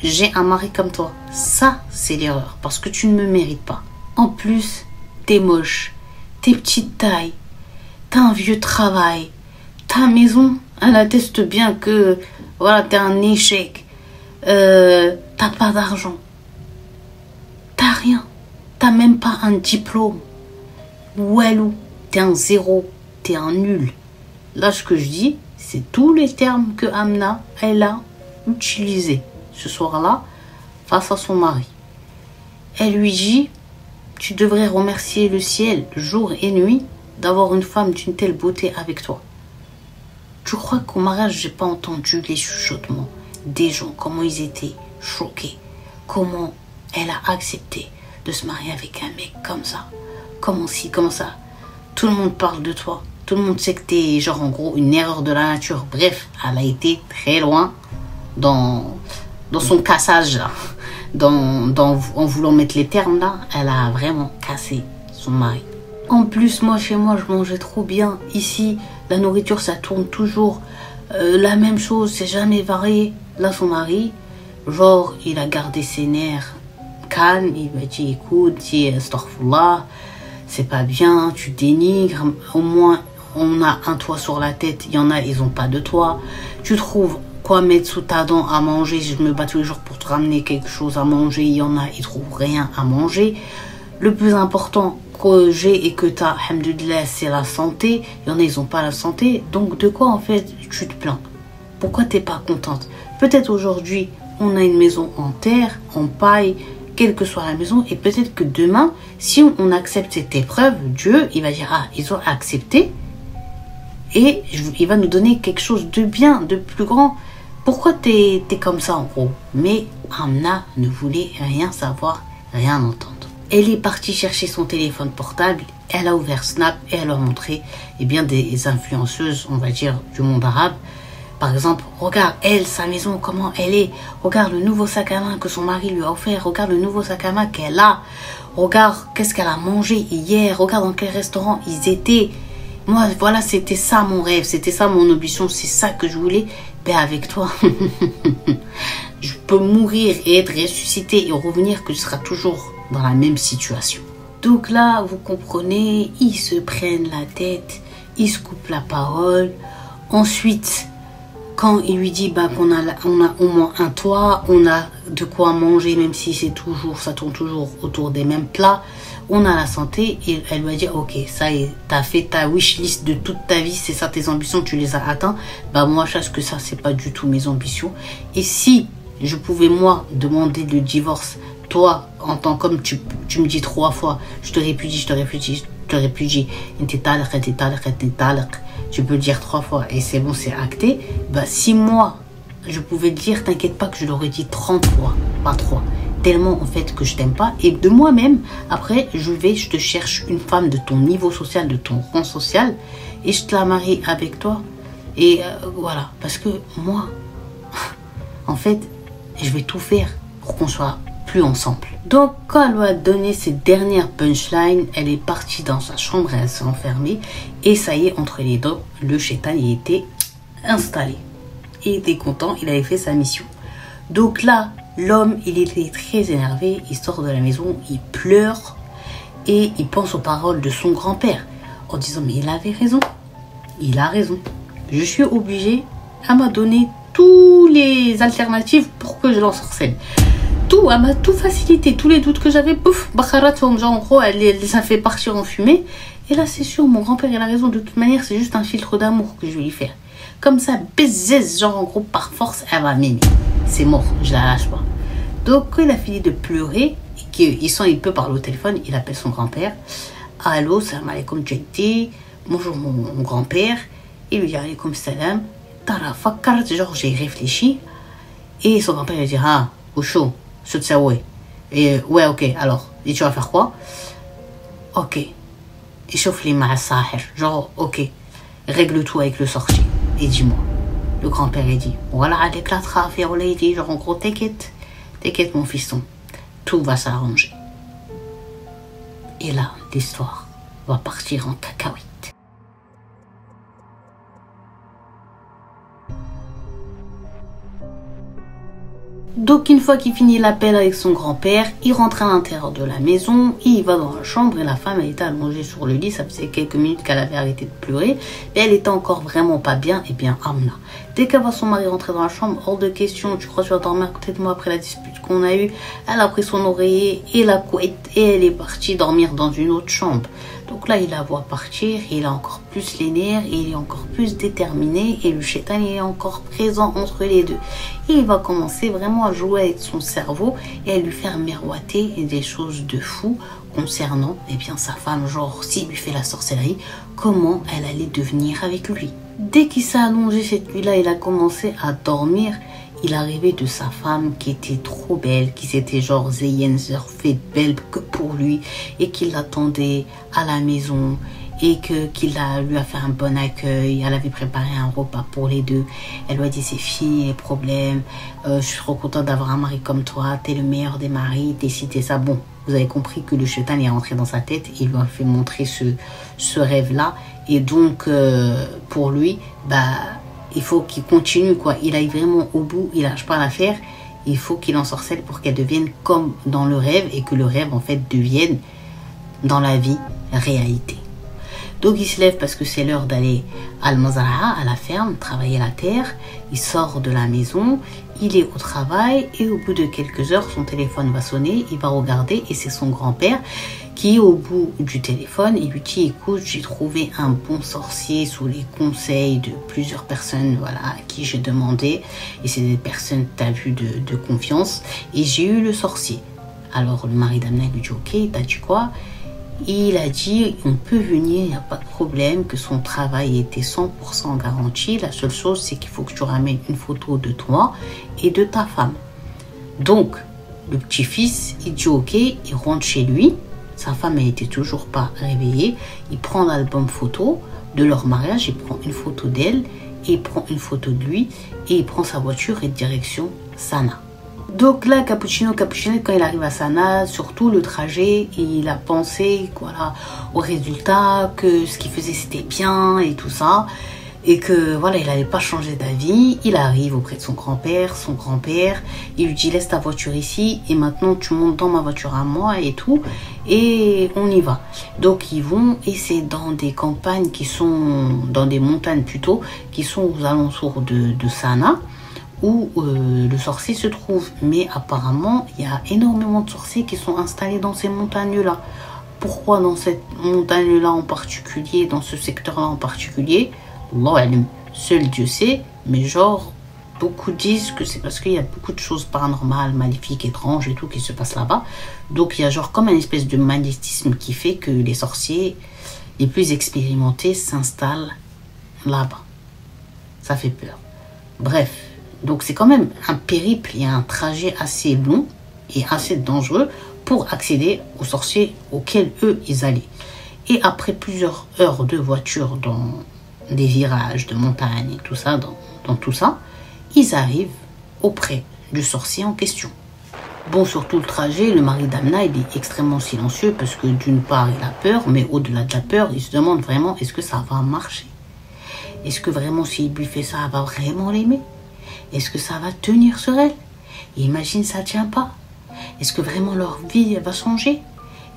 j'ai un mari comme toi. Ça, c'est l'erreur parce que tu ne me mérites pas. En plus, t'es moche, t'es petite taille, t'as un vieux travail, ta maison, elle atteste bien que voilà, t'es un échec, t'as pas d'argent, t'as rien, t'as même pas un diplôme. Walou, t'es un zéro, t'es un nul. Là, ce que je dis, c'est tous les termes que Amna, elle a utilisés ce soir-là face à son mari. Elle lui dit, tu devrais remercier le ciel jour et nuit d'avoir une femme d'une telle beauté avec toi. Tu crois qu'au mariage, j'ai pas entendu les chuchotements des gens, comment ils étaient choqués, comment elle a accepté de se marier avec un mec comme ça, comment ci, comment ça. Tout le monde parle de toi, tout le monde sait que t'es genre en gros une erreur de la nature. Bref, elle a été très loin dans son cassage là. En voulant mettre les termes là, elle a vraiment cassé son mari. En plus, moi chez moi, je mangeais trop bien. Ici, la nourriture, ça tourne toujours la même chose, c'est jamais varié. Là, son mari, genre, il a gardé ses nerfs calmes. Il m'a dit, écoute, dis astaghfirullah, c'est pas bien, tu dénigres. Au moins, on a un toit sur la tête. Il y en a, ils ont pas de toit. Tu trouves quoi mettre sous ta dent à manger? Je me bats tous les jours pour te ramener quelque chose à manger. Il y en a, ils trouvent rien à manger. Le plus important que j'ai et que tu as, alhamdoulilah, c'est la santé. Il y en a, ils n'ont pas la santé. Donc, de quoi, en fait, tu te plains? Pourquoi tu n'es pas contente? Peut-être aujourd'hui, on a une maison en terre, en paille, quelle que soit la maison. Et peut-être que demain, si on accepte cette épreuve, Dieu, il va dire, ah, ils ont accepté. Et il va nous donner quelque chose de bien, de plus grand. Pourquoi t'es comme ça, en gros? Mais Amna ne voulait rien savoir, rien entendre. Elle est partie chercher son téléphone portable, elle a ouvert Snap et elle a montré des influenceuses, on va dire, du monde arabe. Par exemple, regarde, elle, sa maison, comment elle est. Regarde le nouveau sac à main que son mari lui a offert. Regarde le nouveau sac à main qu'elle a. Regarde qu'est-ce qu'elle a mangé hier. Regarde dans quel restaurant ils étaient. Moi, voilà, c'était ça mon rêve. C'était ça mon ambition. C'est ça que je voulais. Ben avec toi, je peux mourir et être ressuscité et revenir que je serai toujours dans la même situation. Donc là, vous comprenez, ils se prennent la tête, ils se coupent la parole. Ensuite, quand il lui dit qu'on a au moins un toit, on a de quoi manger, même si ça tourne toujours autour des mêmes plats, on a la santé, et elle lui a dit, ok, ça y est, t'as fait ta wish list de toute ta vie, c'est ça tes ambitions, tu les as atteints. Bah moi, je sais que ça, c'est pas du tout mes ambitions. Et si je pouvais, moi, demander le divorce, toi, en tant qu'homme, tu me dis 3 fois, je te répudie, tu peux le dire 3 fois et c'est bon, c'est acté. Bah si moi, je pouvais le dire, t'inquiète pas que je l'aurais dit 30 fois, pas 3. Tellement en fait que je t'aime pas. Et de moi-même, après, je te cherche une femme de ton niveau social, de ton rang social, et je te la marie avec toi. Et voilà, parce que moi, en fait, je vais tout faire pour qu'on soit plus ensemble. Donc, quand elle lui a donné ses dernières punchlines, elle est partie dans sa chambre, elle s'est enfermée, et ça y est, entre les deux, le shaitan y était installé. Il était content, il avait fait sa mission. Donc là, l'homme, il était très énervé, il sort de la maison, il pleure, et il pense aux paroles de son grand-père, en disant, mais il avait raison, il a raison. Je suis obligée à m'a donné toutes les alternatives pour que je l'ensorcelle. Tout, elle m'a tout facilité, tous les doutes que j'avais, pouf, bakharat, genre en gros, elle les a fait partir en fumée. Et là, c'est sûr, mon grand-père, il a raison, de toute manière, c'est juste un filtre d'amour que je vais lui faire. Comme ça, baiser, genre en gros, par force, elle va m'aimer. C'est mort, je la lâche pas. Donc, quand il a fini de pleurer, et il peut parler au téléphone, il appelle son grand-père. Allô, salam alaikum, Jaddi. Bonjour, mon grand-père. Il lui dit alaikum salam. Tara fakkarat, genre j'ai réfléchi. Et son grand-père lui dit, ah, au chaud. Et ouais, ok, alors, et tu vas faire quoi? Ok, et chauffe les mains à Sahir, genre, ok, règle tout avec le sorcier, et dis-moi, Le grand-père il dit, voilà, avec la trafe, il dit, genre en gros, t'inquiète mon fiston, tout va s'arranger. Et là, l'histoire va partir en cacahuète. Donc une fois qu'il finit l'appel avec son grand-père, il rentre à l'intérieur de la maison, il va dans la chambre et la femme elle était allongée sur le lit, ça faisait quelques minutes qu'elle avait arrêté de pleurer, mais elle était encore vraiment pas bien, et bien Amna. Dès qu'elle voit son mari rentrer dans la chambre, hors de question, tu crois que tu vas dormir à côté de moi après la dispute qu'on a eue, elle a pris son oreiller et la couette et elle est partie dormir dans une autre chambre. Donc là, il la voit partir, il a encore plus les nerfs, il est encore plus déterminé et le shaitan est encore présent entre les deux. Et il va commencer vraiment à jouer avec son cerveau et à lui faire miroiter des choses de fou concernant sa femme, genre s'il lui fait la sorcellerie, comment elle allait devenir avec lui. Dès qu'il s'est allongé cette nuit-là, il a commencé à dormir. Il arrivait de sa femme qui était trop belle, qui s'était genre fait belle que pour lui et qui l'attendait à la maison et qu'il lui a fait un bon accueil. Elle avait préparé un repas pour les deux. Elle lui a dit, c'est fini les problèmes, je suis trop contente d'avoir un mari comme toi, t'es le meilleur des maris, t'es ci, t'es ça. Bon, vous avez compris que le shaitan est rentré dans sa tête, il lui a fait montrer ce rêve-là. Et donc, pour lui, il faut qu'il continue, quoi. Il aille vraiment au bout, il lâche pas l'affaire. Il faut qu'il ensorcelle pour qu'elle devienne comme dans le rêve et que le rêve, en fait, devienne dans la vie réalité. Donc, il se lève parce que c'est l'heure d'aller à Al-Mazara'a, à la ferme, travailler la terre. Il sort de la maison, il est au travail et au bout de quelques heures, son téléphone va sonner. Il va regarder et c'est son grand-père qui est au bout du téléphone. Il lui dit, écoute, j'ai trouvé un bon sorcier sous les conseils de plusieurs personnes, voilà, à qui j'ai demandé. Et c'est des personnes que tu as vues de confiance. Et j'ai eu le sorcier. Alors, le mari d'Amna lui dit, ok, t'as dit quoi? Il a dit, on peut venir, il n'y a pas de problème, que son travail était 100% garanti. La seule chose, c'est qu'il faut que tu ramènes une photo de toi et de ta femme. Donc, le petit-fils, il dit ok, il rentre chez lui. Sa femme, elle n'était toujours pas réveillée. Il prend l'album photo de leur mariage, il prend une photo d'elle, et il prend une photo de lui, et il prend sa voiture et direction Sana. Donc là, Cappuccino, quand il arrive à Sana, surtout le trajet, il a pensé voilà, au résultat, que ce qu'il faisait c'était bien et tout ça. Et que voilà, il n'allait pas changer d'avis. Il arrive auprès de son grand-père, il lui dit laisse ta voiture ici et maintenant tu montes dans ma voiture à moi et tout. Et on y va. Donc ils vont et c'est dans des campagnes qui sont, dans des montagnes plutôt, qui sont aux alentours de Sana, où le sorcier se trouve. Mais apparemment, il y a énormément de sorciers qui sont installés dans ces montagnes-là. Pourquoi dans cette montagne-là en particulier, dans ce secteur-là en particulier? Allah, seul Dieu sait, mais genre, beaucoup disent que c'est parce qu'il y a beaucoup de choses paranormales, maléfiques, étranges et tout qui se passent là-bas. Donc il y a genre comme une espèce de magnétisme qui fait que les sorciers les plus expérimentés s'installent là-bas. Ça fait peur. Bref, donc c'est quand même un périple et un trajet assez long et assez dangereux pour accéder aux sorciers auxquels eux ils allaient. Et après plusieurs heures de voiture dans des virages de montagne et tout ça, dans tout ça, ils arrivent auprès du sorcier en question. Bon, sur tout le trajet, le mari d'Amna, il est extrêmement silencieux parce que d'une part, il a peur, mais au-delà de la peur, il se demande vraiment, est-ce que ça va marcher? Est-ce que vraiment, s'il lui fait ça, elle va vraiment l'aimer? Est-ce que ça va tenir sur elle? Et imagine, ça ne tient pas. Est-ce que vraiment leur vie, elle va changer?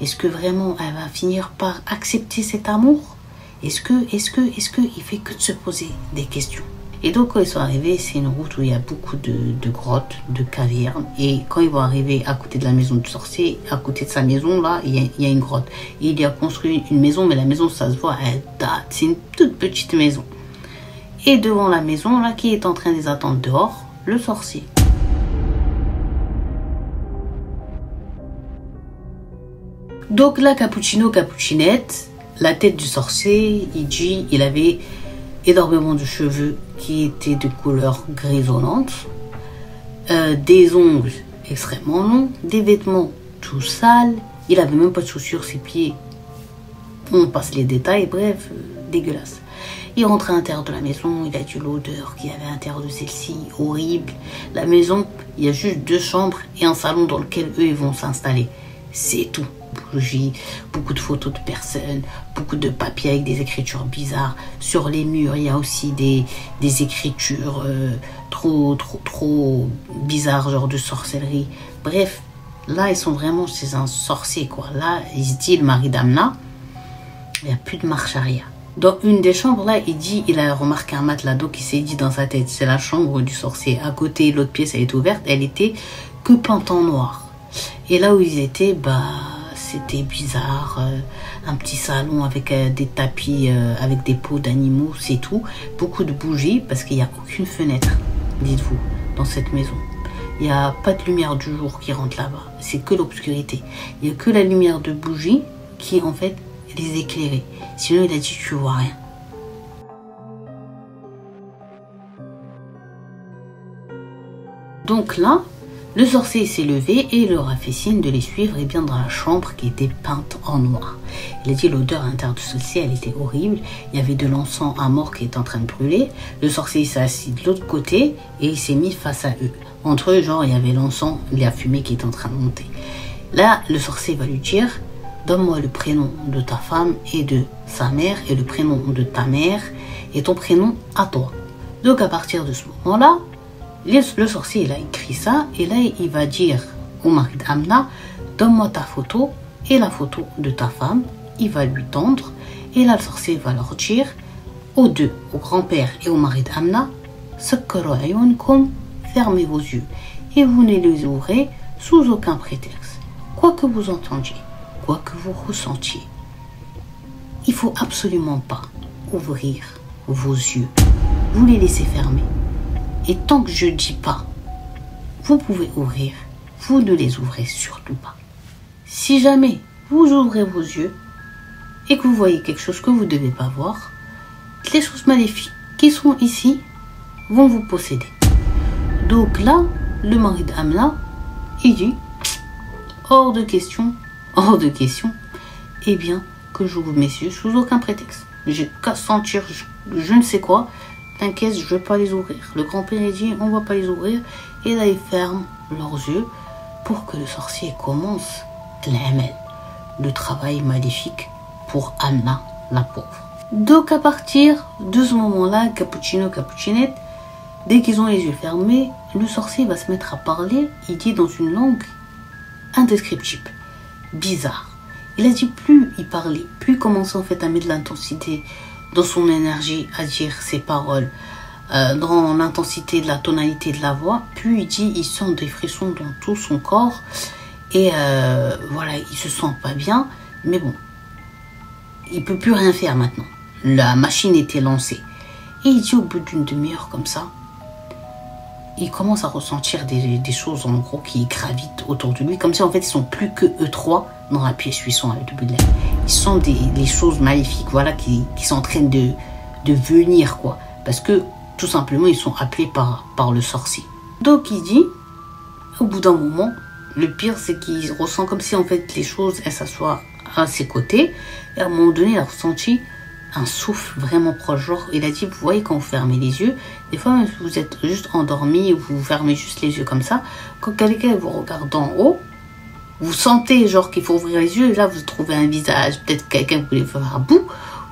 Est-ce que vraiment, elle va finir par accepter cet amour? Est-ce que, il fait que de se poser des questions. Et donc, quand ils sont arrivés, c'est une route où il y a beaucoup de grottes, de cavernes. Et quand ils vont arriver à côté de la maison du sorcier, à côté de sa maison, là, il y a une grotte. Et il y a construit une maison, mais la maison, ça se voit, elle date. C'est une toute petite maison. Et devant la maison, là, qui est en train de les attendre dehors? Le sorcier. Donc là, Cappuccinette, la tête du sorcier, il avait énormément de cheveux qui étaient de couleur grisonnante, des ongles extrêmement longs, des vêtements tout sales, il avait même pas de chaussures, ses pieds, on passe les détails, bref, dégueulasse. Il rentre à l'intérieur de la maison, il a dit l'odeur qu'il y avait à l'intérieur de celle-ci, horrible. La maison, il y a juste 2 chambres et un salon dans lequel eux, ils vont s'installer. C'est tout. Bougies, beaucoup de photos de personnes, beaucoup de papiers avec des écritures bizarres. Sur les murs, il y a aussi des écritures trop bizarres, genre de sorcellerie. Bref, là, ils sont vraiment chez un sorcier, quoi. Là, il se dit, le mari d'Amna, il n'y a plus de marche arrière. Dans une des chambres, là, il a remarqué un matelas d'eau qui s'est dit dans sa tête, c'est la chambre du sorcier. À côté, l'autre pièce, elle est ouverte, elle était que peinte en noir. Et là où ils étaient, c'était bizarre. Un petit salon avec des tapis, avec des peaux d'animaux, c'est tout. Beaucoup de bougies, parce qu'il n'y a aucune fenêtre, dites-vous, dans cette maison. Il n'y a pas de lumière du jour qui rentre là-bas. C'est que l'obscurité. Il n'y a que la lumière de bougies qui, en fait, les éclairait. Sinon, il a dit, tu vois rien. Donc là, le sorcier s'est levé et il leur a fait signe de les suivre et bien dans la chambre qui était peinte en noir. Il a dit l'odeur à l'intérieur de celle-ci, elle était horrible. Il y avait de l'encens à mort qui était en train de brûler. Le sorcier s'est assis de l'autre côté et il s'est mis face à eux. Entre eux, genre, il y avait l'encens, la fumée qui était en train de monter. Là, le sorcier va lui dire, donne-moi le prénom de ta femme et de sa mère et le prénom de ta mère et ton prénom à toi. Donc à partir de ce moment-là, le sorcier, il a écrit ça et là, il va dire au mari d'Amna, donne-moi ta photo et la photo de ta femme. Il va lui tendre et là, le sorcier va leur dire aux deux, au grand-père et au mari d'Amna, fermez vos yeux et vous ne les ouvrez sous aucun prétexte. Quoi que vous entendiez, quoi que vous ressentiez, il faut absolument pas ouvrir vos yeux. Vous les laissez fermer. Et tant que je ne dis pas, vous pouvez ouvrir, vous ne les ouvrez surtout pas. Si jamais vous ouvrez vos yeux et que vous voyez quelque chose que vous ne devez pas voir, les choses maléfiques qui sont ici vont vous posséder. Donc là, le mari d'Amna, il dit, hors de question, eh bien, que j'ouvre mes yeux sous aucun prétexte. J'ai qu'à sentir je ne sais quoi. T'inquiète, je ne vais pas les ouvrir. Le grand-père dit, on ne va pas les ouvrir. Et là, ils ferment leurs yeux pour que le sorcier commence le travail maléfique pour Amna, la pauvre. Donc, à partir de ce moment-là, Cappuccino, Cappuccinette, dès qu'ils ont les yeux fermés, le sorcier va se mettre à parler. Il dit dans une langue indescriptible, bizarre. Il a dit plus il parlait, plus il commençait en fait à mettre de l'intensité dans son énergie à dire ses paroles, dans l'intensité de la tonalité de la voix, puis il dit il sent des frissons dans tout son corps et voilà, il se sent pas bien, mais bon, il peut plus rien faire maintenant. La machine était lancée et il dit au bout d'une demi-heure comme ça, il commence à ressentir des choses en gros qui gravitent autour de lui, comme si en fait ils sont plus que eux trois dans la pièce où ils sont avec le bout de l'air. Ils sont des choses maléfiques, voilà, qui sont en train de venir, quoi. Parce que, tout simplement, ils sont appelés par le sorcier. Donc, il dit, au bout d'un moment, le pire, c'est qu'il ressent comme si, en fait, les choses, elles s'assoient à ses côtés. Et à un moment donné, il a ressenti un souffle vraiment proche. Genre, il a dit, vous voyez, quand vous fermez les yeux, des fois, même si vous êtes juste endormi, ou vous fermez juste les yeux comme ça, quand quelqu'un vous regarde d'en haut, vous sentez genre qu'il faut ouvrir les yeux, et là vous trouvez un visage, peut-être quelqu'un vous voulez faire un bout,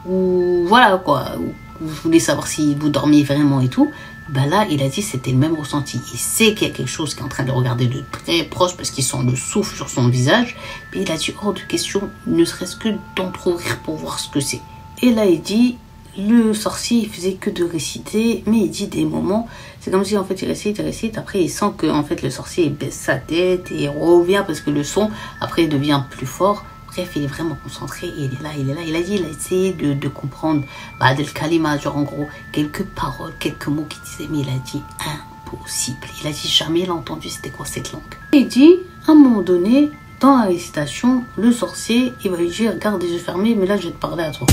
ou voilà quoi, ou vous voulez savoir si vous dormiez vraiment et tout. Ben là, il a dit c'était le même ressenti. Il sait qu'il y a quelque chose qui est en train de le regarder de très proche parce qu'il sent le souffle sur son visage. Puis il a dit hors de question, ne serait-ce que d'entrouvrir pour voir ce que c'est. Et là, il dit, le sorcier, il faisait que de réciter, mais il dit des moments, c'est comme si en fait il récite, après il sent que en fait le sorcier il baisse sa tête et il revient parce que le son après il devient plus fort. Bref, il est vraiment concentré, il est là. Il a dit, il a essayé de comprendre del kalima, genre en gros quelques paroles, quelques mots qu'il disait, mais il a dit impossible. Il a dit jamais il a entendu c'était quoi cette langue. Il dit à un moment donné dans la récitation, le sorcier il va lui dire garde les yeux fermés, mais là je vais te parler à toi.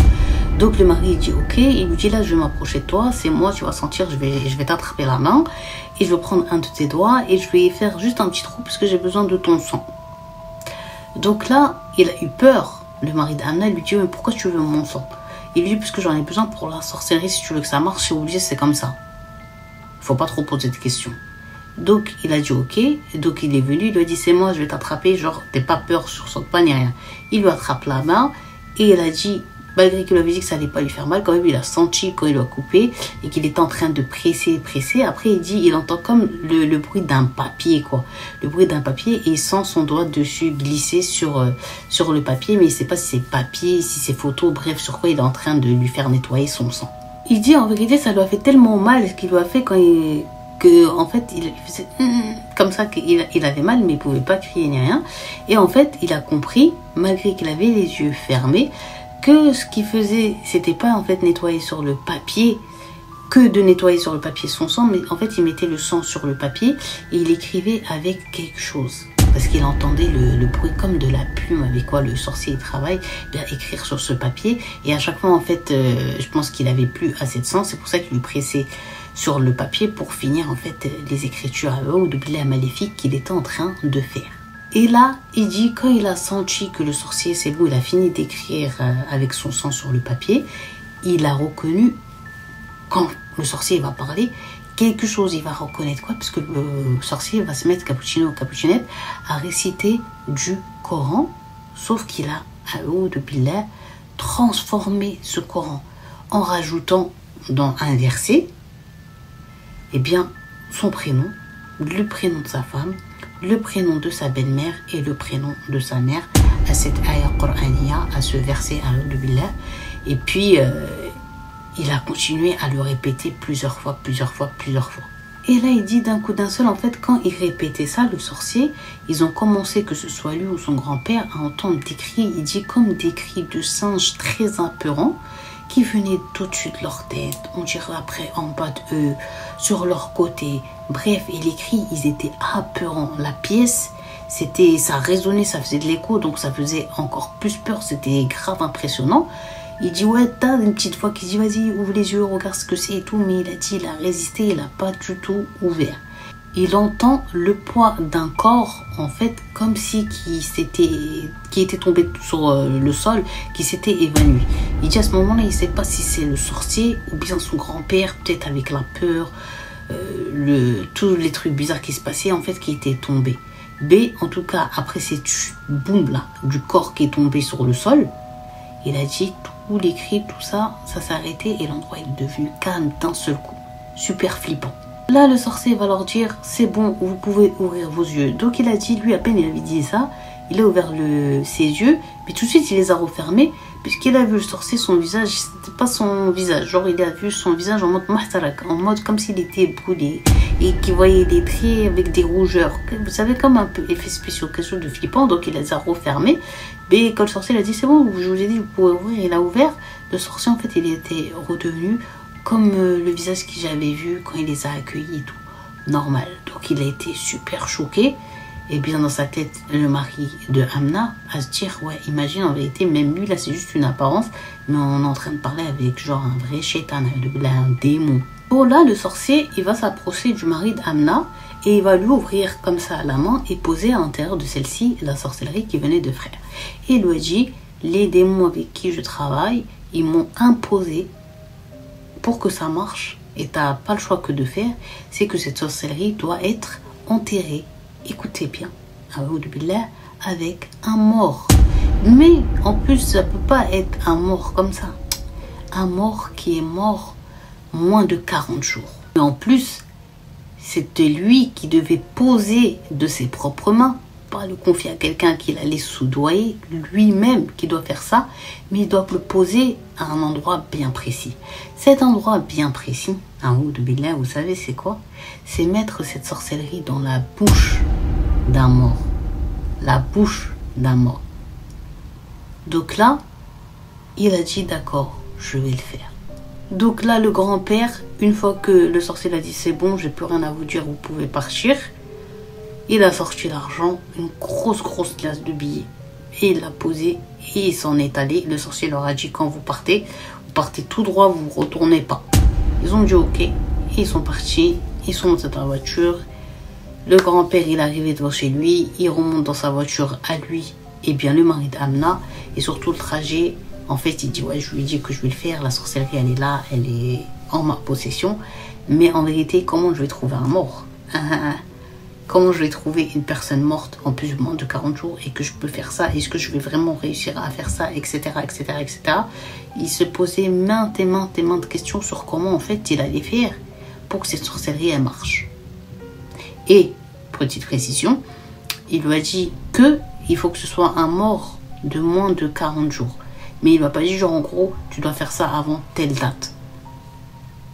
Donc le mari il dit ok, il lui dit là je vais m'approcher de toi, c'est moi, tu vas sentir, je vais t'attraper la main et je vais prendre un de tes doigts et je vais faire juste un petit trou parce que j'ai besoin de ton sang. Donc là il a eu peur, le mari d'Amna lui dit mais pourquoi tu veux mon sang? Il lui dit, puisque j'en ai besoin pour la sorcellerie, si tu veux que ça marche, c'est obligé, c'est comme ça. Il faut pas trop poser de questions. Donc, il a dit ok. Donc, il est venu, il lui a dit, c'est moi, je vais t'attraper. Genre, t'es pas peur, sursaute pas, ni rien. Il lui attrape la main et il a dit, malgré qu'il lui avait dit que ça allait pas lui faire mal, quand même, il a senti quand il l'a coupé et qu'il était en train de presser. Après, il dit, il entend comme le bruit d'un papier, quoi. Le bruit d'un papier et il sent son doigt dessus glisser sur le papier, mais il sait pas si c'est papier, si c'est photo, bref, sur quoi il est en train de lui faire nettoyer son sang. Il dit, en vérité, ça lui a fait tellement mal ce qu'il lui a fait en fait, il faisait comme ça qu'il avait mal, mais il pouvait pas crier ni rien. Et en fait, il a compris, malgré qu'il avait les yeux fermés, que ce qu'il faisait, c'était pas en fait nettoyer sur le papier, que de nettoyer sur le papier son sang, mais en fait, il mettait le sang sur le papier et il écrivait avec quelque chose. Parce qu'il entendait le bruit comme de la plume avec quoi le sorcier travaille, bien écrire sur ce papier. Et à chaque fois, en fait, je pense qu'il avait plus assez de sang, c'est pour ça qu'il lui pressait sur le papier pour finir en fait les écritures à eux ou de blé maléfique qu'il était en train de faire. Et là, il dit quand il a senti que le sorcier c'est bon, il a fini d'écrire avec son sang sur le papier, il a reconnu quand le sorcier va parler quelque chose, il va reconnaître quoi, parce que le sorcier va se mettre cappuccino ou cappuccinette à réciter du Coran, sauf qu'il a de billah transformé ce Coran en rajoutant dans un verset eh bien, son prénom, le prénom de sa femme, le prénom de sa belle-mère et le prénom de sa mère à cette ayah Qur'aniya, à ce verset de billah. Et puis, il a continué à le répéter plusieurs fois. Et là, il dit d'un coup d'un seul, en fait, quand il répétait ça, le sorcier, ils ont commencé, que ce soit lui ou son grand-père, à entendre des cris, il dit comme des cris de singes très apeurants, qui venaient au-dessus de leur tête, on dirait après en bas d'eux, sur leur côté. Bref, et les cris, ils étaient apeurants. La pièce, ça résonnait, ça faisait de l'écho, donc ça faisait encore plus peur, c'était grave impressionnant. Il dit, ouais, t'as une petite fois qui dit, vas-y, ouvre les yeux, regarde ce que c'est et tout, mais il a dit, il a résisté, il n'a pas du tout ouvert. Il entend le poids d'un corps, en fait, comme si qui était tombé sur le sol, qui s'était évanoui. Il dit à ce moment-là, il ne sait pas si c'est le sorcier ou bien son grand-père, peut-être avec la peur, tous les trucs bizarres qui se passaient, en fait, qui étaient tombés. B, en tout cas, après cette boum là, du corps qui est tombé sur le sol, il a dit, tous les cris, tout ça, ça s'est arrêté et l'endroit est devenu calme d'un seul coup. Super flippant. Là, le sorcier va leur dire, c'est bon, vous pouvez ouvrir vos yeux. Donc, il a dit, lui, à peine il avait dit ça, il a ouvert ses yeux, mais tout de suite, il les a refermés, puisqu'il a vu le sorcier, son visage, c'était pas son visage. Genre, il a vu son visage en mode mahtarak, en mode comme s'il était brûlé, et qu'il voyait des traits avec des rougeurs. Vous savez, comme un peu effet spécial, quelque chose de flippant, donc il les a refermés. Mais quand le sorcier, il a dit, c'est bon, je vous ai dit, vous pouvez ouvrir, il a ouvert. Le sorcier, en fait, il était redevenu comme le visage que j'avais vu quand il les a accueillis et tout, normal. Donc il a été super choqué. Et bien dans sa tête, le mari de Amna à se dire, ouais, imagine en vérité, même lui là c'est juste une apparence, mais on est en train de parler avec genre un vrai shaitan, un démon. Bon là, le sorcier, il va s'approcher du mari d'Amna et il va lui ouvrir comme ça la main et poser à l'intérieur de celle-ci la sorcellerie qui venait de frère. Et il lui a dit, les démons avec qui je travaille, ils m'ont imposé pour que ça marche, et tu n'as pas le choix que de faire, c'est que cette sorcellerie doit être enterrée, écoutez bien, avec un mort. Mais en plus, ça ne peut pas être un mort comme ça. Un mort qui est mort moins de 40 jours. Mais en plus, c'était lui qui devait poser de ses propres mains, pas le confier à quelqu'un qui l'allait soudoyer, lui-même qui doit faire ça, mais il doit le poser à un endroit bien précis. Cet endroit bien précis, un ou de billah, vous savez c'est quoi? C'est mettre cette sorcellerie dans la bouche d'un mort. La bouche d'un mort. Donc là, il a dit d'accord, je vais le faire. Donc là, le grand-père, une fois que le sorcier a dit c'est bon, j'ai plus rien à vous dire, vous pouvez partir, il a sorti l'argent, une grosse glace de billets, et il l'a posé et il s'en est allé. Le sorcier leur a dit quand vous partez tout droit, vous ne retournez pas. Ils ont dit ok, et ils sont partis, ils sont montés dans la voiture. Le grand-père, il est arrivé devant chez lui, il remonte dans sa voiture à lui, et bien le mari d'Amna, et surtout le trajet, En fait, il dit, ouais, je lui ai dit que je vais le faire, la sorcellerie, elle est là, elle est en ma possession. Mais en vérité, comment je vais trouver un mort? Comment je vais trouver une personne morte en plus de 40 jours et que je peux faire ça? Est-ce que je vais vraiment réussir à faire ça, etc., etc., etc. Il se posait maintes et maintes questions sur comment, en fait, il allait faire pour que cette sorcellerie, elle marche. Et, petite précision, il lui a dit que il faut que ce soit un mort de moins de 40 jours. Mais il ne va pas dire, genre, en gros, tu dois faire ça avant telle date.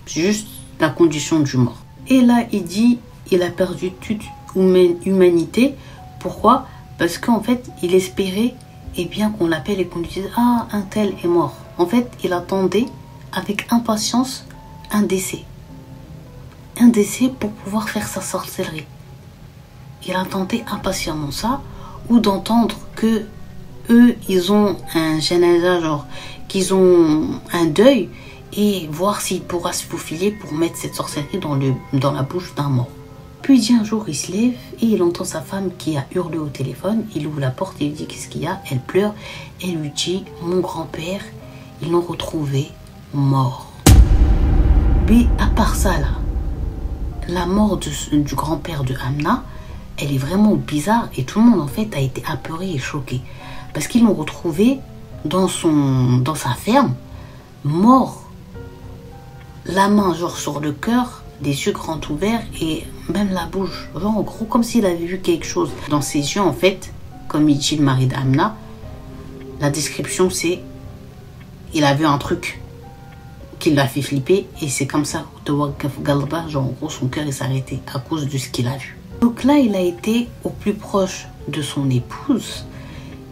C'est juste la condition du mort. Et là, il dit, il a perdu toute humanité. Pourquoi? Parce qu'en fait, il espérait bien qu'on l'appelle et qu'on lui dise, ah, un tel est mort. En fait, il attendait avec impatience un décès. Un décès pour pouvoir faire sa sorcellerie. Il attendait impatiemment ça, ou d'entendre que eux, ils ont un janaza, genre, qu'ils ont un deuil, et voir s'il pourra se faufiler pour mettre cette sorcellerie dans la bouche d'un mort. Puis un jour, il se lève et il entend sa femme qui a hurlé au téléphone. Il ouvre la porte et il dit qu'est-ce qu'il y a. Elle pleure et lui dit, mon grand-père, ils l'ont retrouvé mort. Mais à part ça, là, la mort du grand-père de Amna, elle est vraiment bizarre et tout le monde en fait a été apeuré et choqué. Parce qu'ils l'ont retrouvé dans sa ferme, mort. La main genre sur le cœur, des yeux grands ouverts et même la bouche. Genre en gros comme s'il avait vu quelque chose. Dans ses yeux en fait, comme il dit le mari d'Amna, la description c'est il a vu un truc qui l'a fait flipper et c'est comme ça genre en gros son cœur s'est arrêté à cause de ce qu'il a vu. Donc là il a été au plus proche de son épouse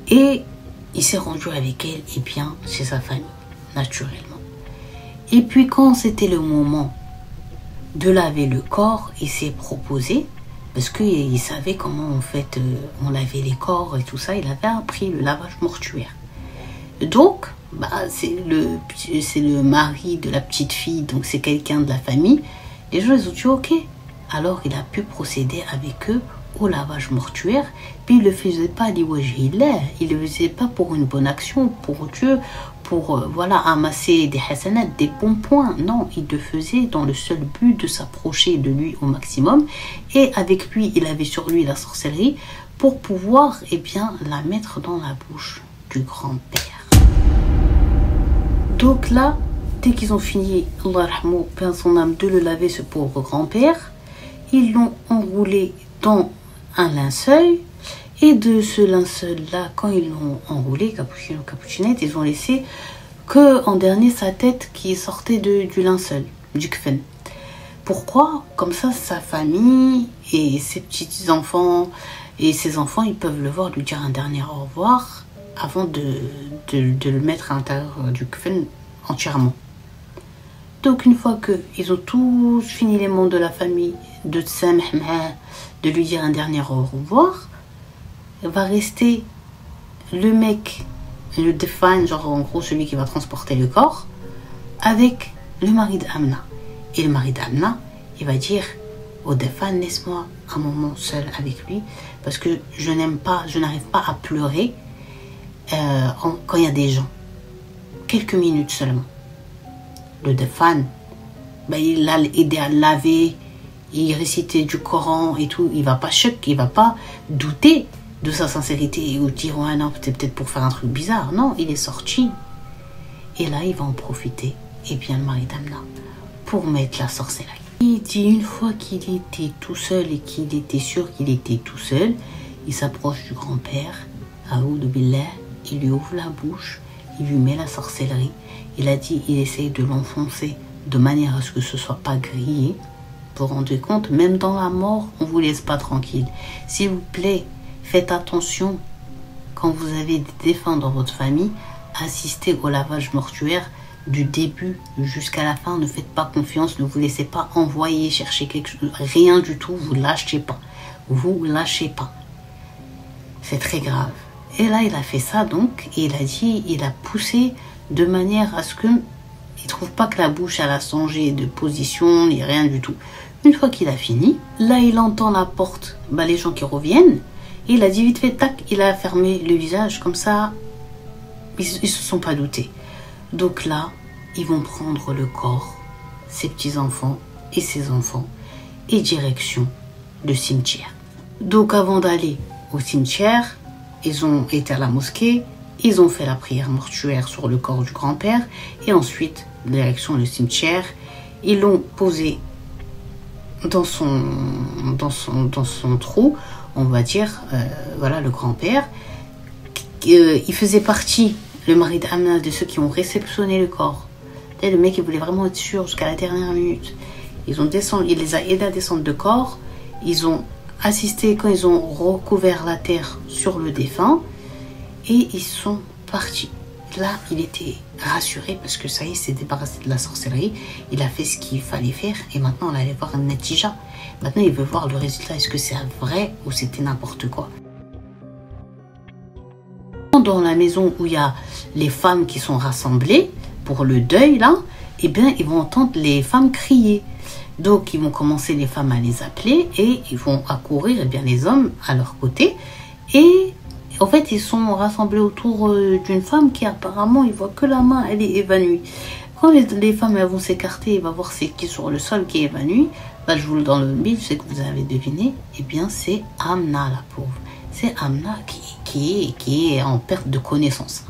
et il s'est rendu avec elle et bien chez sa famille naturellement. Et puis quand c'était le moment de laver le corps, il s'est proposé, parce qu'il savait comment en fait on lavait les corps et tout ça, il avait appris le lavage mortuaire. Donc, c'est le mari de la petite fille, donc c'est quelqu'un de la famille. Les gens ils ont dit ok, alors il a pu procéder avec eux au lavage mortuaire, puis il ne le faisait pas il ne le faisait pas pour une bonne action, pour Dieu, pour amasser des hasanat, des bons points. Non, il le faisait dans le seul but de s'approcher de lui au maximum. Et avec lui, il avait sur lui la sorcellerie pour pouvoir la mettre dans la bouche du grand-père. Donc là, dès qu'ils ont fini, Allah rahmou, paix à son âme, de le laver ce pauvre grand-père, ils l'ont enroulé dans un linceul. Et de ce linceul-là, quand ils l'ont enroulé, capuchinette, ils ont laissé que en dernier sa tête qui sortait du linceul, du kfen. Pourquoi? Comme ça, sa famille et ses petits-enfants et ses enfants, ils peuvent le voir, lui dire un dernier au revoir avant de le mettre à l'intérieur du kfen entièrement. Donc une fois qu'ils ont tous fini les membres de la famille de de lui dire un dernier au revoir, va rester le mec, le define, genre en gros celui qui va transporter le corps, avec le mari d'Amna. Et le mari d'Amna, il va dire au define, laisse-moi un moment seul avec lui, parce que je n'arrive pas à pleurer quand il y a des gens. Quelques minutes seulement. Le define, il l'a aidé à laver, il récitait du Coran et tout, il va pas choquer, il va pas douter de sa sincérité ou dire ouais non c'est peut-être pour faire un truc bizarre. Non, il est sorti et là il va en profiter le mari d'Amna pour mettre la sorcellerie. Il dit une fois qu'il était tout seul et qu'il était sûr qu'il était tout seul, il s'approche du grand-père, Aoudou Billah, il lui ouvre la bouche, il lui met la sorcellerie. Il a dit il essaye de l'enfoncer de manière à ce que ce soit pas grillé. Vous vous rendez compte, même dans la mort on vous laisse pas tranquille. S'il vous plaît, faites attention quand vous avez des défunts dans votre famille, assistez au lavage mortuaire du début jusqu'à la fin. Ne faites pas confiance, ne vous laissez pas envoyer chercher quelque chose, rien du tout, vous lâchez pas. Vous lâchez pas. C'est très grave. Et là, il a fait ça donc, et il a dit, il a poussé de manière à ce que il trouve pas que la bouche elle a changé de position, ni rien du tout. Une fois qu'il a fini, là il entend la porte, les gens qui reviennent. Et il a dit vite fait, tac, il a fermé le visage, comme ça, Ils se sont pas doutés. Donc là, ils vont prendre le corps, ses petits-enfants et ses enfants, et direction le cimetière. Donc avant d'aller au cimetière, ils ont été à la mosquée, ils ont fait la prière mortuaire sur le corps du grand-père, et ensuite, direction le cimetière, ils l'ont posé dans son trou, on va dire, voilà, le grand-père. Il faisait partie, le mari d'Amna, de ceux qui ont réceptionné le corps. Et le mec, il voulait vraiment être sûr jusqu'à la dernière minute. Il les a aidés à descendre de corps. Ils ont assisté quand ils ont recouvert la terre sur le défunt. Et ils sont partis. Là, il était rassuré parce que ça y est, il s'est débarrassé de la sorcellerie. Il a fait ce qu'il fallait faire. Et maintenant, on allait voir un natija. Maintenant, il veut voir le résultat. Est-ce que c'est vrai ou c'était n'importe quoi? Dans la maison où il y a les femmes qui sont rassemblées pour le deuil, là, eh bien, ils vont entendre les femmes crier. Donc, ils vont commencer, les femmes, à les appeler et ils vont accourir, eh bien, les hommes à leur côté. Et en fait, ils sont rassemblés autour d'une femme qui, apparemment, ils voient que la main, elle est évanouie. Quand les femmes, elles vont s'écarter, il va voir c'est qui sur le sol qui est évanoui. Là, je vous le dans le mille, je sais que vous avez deviné. Eh bien, c'est Amna, la pauvre. C'est Amna qui est en perte de connaissance,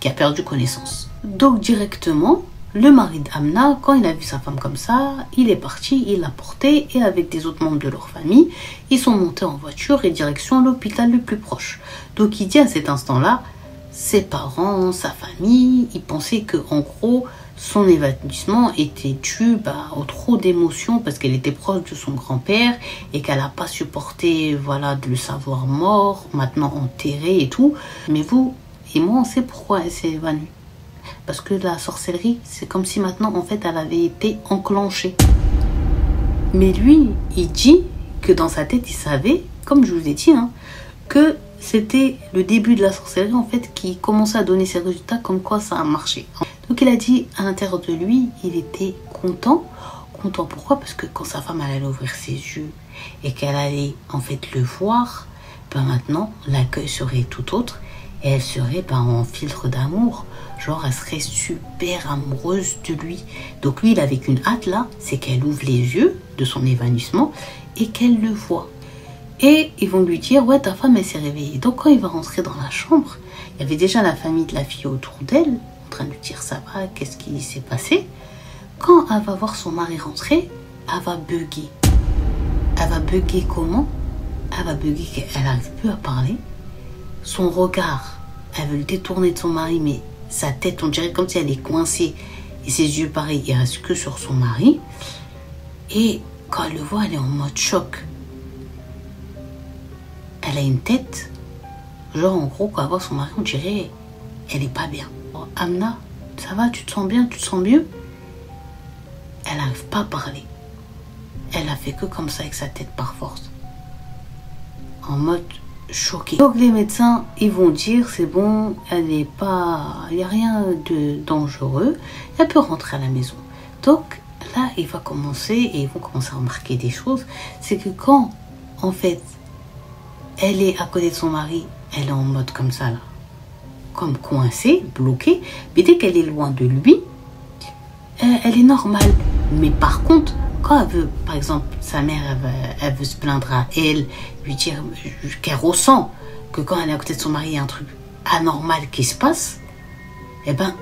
qui a perdu connaissance. Donc directement, le mari d'Amna, quand il a vu sa femme comme ça, il est parti, il l'a portée et avec des autres membres de leur famille, ils sont montés en voiture et direction l'hôpital le plus proche. Donc il dit à cet instant-là, ses parents, sa famille, ils pensaient que en gros, son évanouissement était dû au trop d'émotions parce qu'elle était proche de son grand-père et qu'elle n'a pas supporté, voilà, de le savoir mort, maintenant enterré et tout. Mais vous et moi, on sait pourquoi elle s'est évanouie. Parce que la sorcellerie, c'est comme si maintenant, en fait, elle avait été enclenchée. Mais lui, il dit que dans sa tête, il savait, comme je vous ai dit, que c'était le début de la sorcellerie, en fait, qui commençait à donner ses résultats, comme quoi ça a marché. Donc il a dit, à l'intérieur de lui, il était content. Content pourquoi? Parce que quand sa femme allait ouvrir ses yeux et qu'elle allait en fait le voir, maintenant l'accueil serait tout autre et elle serait en filtre d'amour. Genre elle serait super amoureuse de lui. Donc lui il avait qu'une hâte là, c'est qu'elle ouvre les yeux de son évanouissement et qu'elle le voit. Et ils vont lui dire, ouais, ta femme elle s'est réveillée. Donc quand il va rentrer dans la chambre, il y avait déjà la famille de la fille autour d'elle, en train de lui dire ça va, qu'est-ce qui s'est passé. Quand elle va voir son mari rentrer, elle va bugger. Elle va bugger comment? Elle va bugger qu'elle n'arrive plus à parler. Son regard, elle veut le détourner de son mari, mais sa tête, on dirait comme si elle est coincée. Et ses yeux, pareil, ils restent que sur son mari. Et quand elle le voit, elle est en mode choc. Elle a une tête, genre en gros, quand elle voit son mari, on dirait, elle est pas bien. Amna, ça va, tu te sens bien, tu te sens mieux? Elle n'arrive pas à parler. Elle a fait que comme ça avec sa tête par force. En mode choqué. Donc les médecins, ils vont dire, c'est bon, elle n'est pas, il n'y a rien de dangereux, elle peut rentrer à la maison. Donc là, il va commencer, et ils vont commencer à remarquer des choses, c'est que quand, en fait, elle est à côté de son mari, elle est en mode comme ça là, comme coincée, bloquée, mais dès qu'elle est loin de lui, elle est normale. Mais par contre, quand elle veut, par exemple, sa mère, elle veut se plaindre à elle, lui dire qu'elle ressent que quand elle est à côté de son mari, il y a un truc anormal qui se passe, eh ben,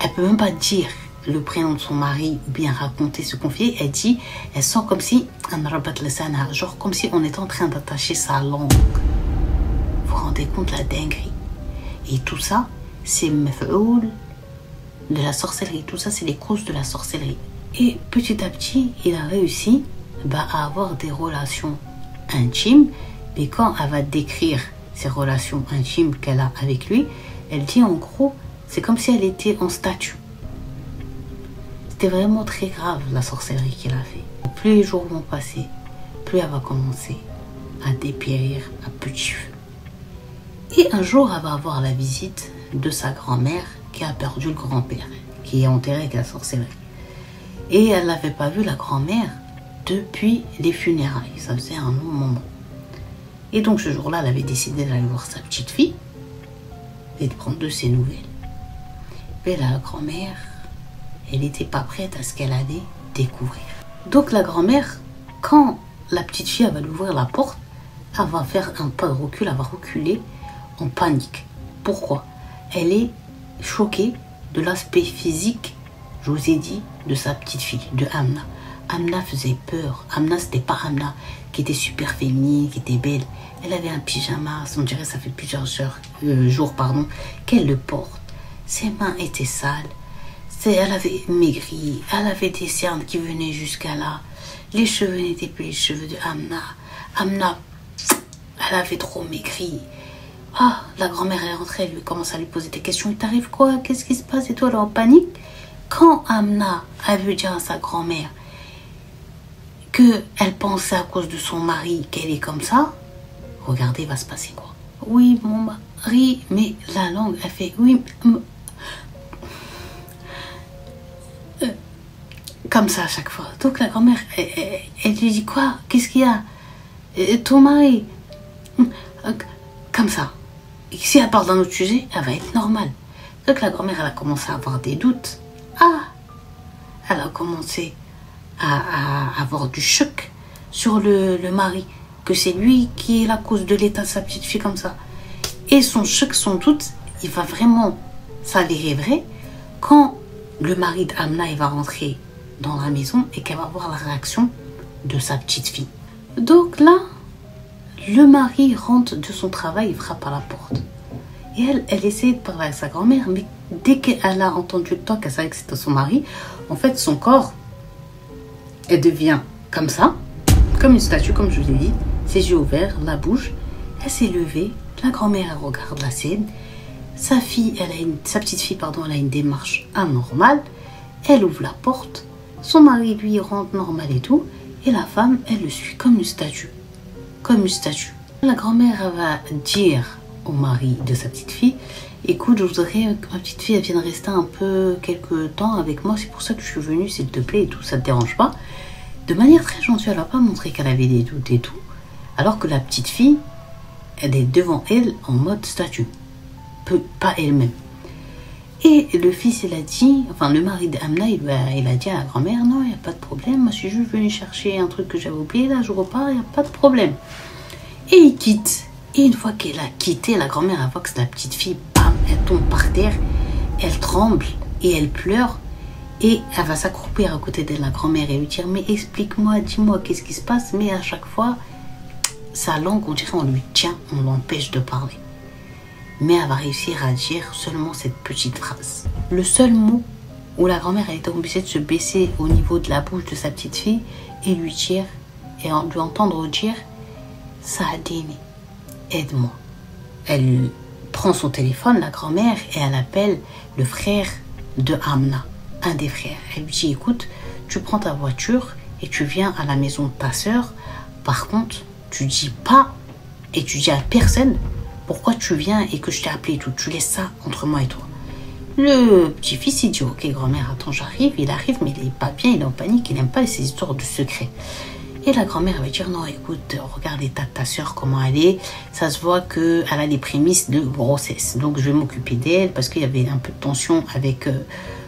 elle peut même pas dire le prénom de son mari ou bien raconter, se confier. Elle dit, elle sent comme si, genre comme si on était en train d'attacher sa langue. Vous vous rendez compte la dinguerie? Et tout ça, c'est maf'oul de la sorcellerie. Tout ça, c'est les causes de la sorcellerie. Et petit à petit, il a réussi à avoir des relations intimes. Mais quand elle va décrire ces relations intimes qu'elle a avec lui, elle dit en gros, c'est comme si elle était en statue. C'était vraiment très grave la sorcellerie qu'il a fait. Plus les jours vont passer, plus elle va commencer à dépérir à petit feu. Et un jour, elle va avoir la visite de sa grand-mère qui a perdu le grand-père, qui est enterré avec la sorcellerie. Et elle n'avait pas vu la grand-mère depuis les funérailles. Ça faisait un long moment. Et donc ce jour-là, elle avait décidé d'aller voir sa petite fille et de prendre de ses nouvelles. Mais la grand-mère, elle n'était pas prête à ce qu'elle allait découvrir. Donc la grand-mère, quand la petite fille elle va lui ouvrir la porte, elle va faire un pas de recul, elle va reculer en panique. Pourquoi? Elle est choquée de l'aspect physique, je vous ai dit, de sa petite fille, de Amna. Amna faisait peur. Amna, c'était pas Amna qui était super féminine, qui était belle. Elle avait un pyjama, on dirait ça fait plusieurs jours qu'elle le porte. Ses mains étaient sales. Elle avait maigri, elle avait des cernes qui venaient jusqu'à là. Les cheveux n'étaient plus les cheveux de Amna. Amna, elle avait trop maigri. Ah, la grand-mère est rentrée, elle lui commence à lui poser des questions. Il t'arrive quoi? Qu'est-ce qui se passe? Et toi, elle est en panique. Quand Amna a vu dire à sa grand-mère qu'elle pensait à cause de son mari qu'elle est comme ça, regardez, il va se passer quoi? Oui, mon mari, mais la langue, elle fait oui. Comme ça à chaque fois. Donc la grand-mère, elle lui dit quoi? Qu'est-ce qu'il y a? Ton mari? Comme ça. Et si elle parle d'un autre sujet, elle va être normale. Donc la grand-mère, elle a commencé à avoir des doutes. Ah! Elle a commencé à avoir du choc sur le mari. Que c'est lui qui est la cause de l'état de sa petite fille comme ça. Et son choc, son doute, il va vraiment s'avérer vrai quand le mari d'Amna, il va rentrer dans la maison et qu'elle va voir la réaction de sa petite fille. Donc là, le mari rentre de son travail, il frappe à la porte. Et elle essaie de parler avec sa grand-mère, mais dès qu'elle a entendu le toc, qu'elle savait que c'était son mari, en fait, son corps, elle devient comme ça, comme une statue, comme je vous l'ai dit, ses yeux ouverts, la bouche. Elle s'est levée, la grand-mère, elle regarde la scène. Sa petite fille, elle a une démarche anormale. Elle ouvre la porte. Son mari, lui, rentre normal et tout. Et la femme, elle le suit comme une statue. Comme une statue. La grand-mère, elle va dire au mari de sa petite fille, écoute, je voudrais que ma petite fille, elle vienne rester un peu quelques temps avec moi. C'est pour ça que je suis venue, s'il te plaît, et tout. Ça te dérange pas? De manière très gentille, elle n'a pas montré qu'elle avait des doutes et tout. Alors que la petite fille, elle est devant elle en mode statue. Pas elle-même. Et le fils, il a dit, enfin le mari d'Amna, il a dit à la grand-mère, non, il n'y a pas de problème, moi je suis juste venu chercher un truc que j'avais oublié, là je repars, il n'y a pas de problème. Et il quitte. Et une fois qu'elle a quitté, la grand-mère, elle voit que c'est la petite fille, bam, elle tombe par terre, elle tremble et elle pleure. Et elle va s'accroupir à côté de la grand-mère et lui dire, mais explique-moi, dis-moi, qu'est-ce qui se passe? Mais à chaque fois, sa langue, on dirait, on lui tient, on l'empêche de parler. Mais elle va réussir à dire seulement cette petite phrase. Le seul mot où la grand-mère a été obligée de se baisser au niveau de la bouche de sa petite fille et lui dire, et lui entendre dire, Saadini, aide-moi. Elle prend son téléphone, la grand-mère, et elle appelle le frère de Amna, un des frères. Elle lui dit, écoute, tu prends ta voiture et tu viens à la maison de ta soeur. Par contre, tu dis pas et tu dis à personne pourquoi tu viens et que je t'ai appelé et tout. Tu laisses ça entre moi et toi. Le petit-fils, il dit, ok, grand-mère, attends, j'arrive. Il arrive, mais il n'est pas bien, il est en panique, il n'aime pas ces histoires de secret. Et la grand-mère va dire, non, écoute, regarde l'état de ta soeur, comment elle est. Ça se voit qu'elle a des prémices de grossesse. Donc, je vais m'occuper d'elle parce qu'il y avait un peu de tension avec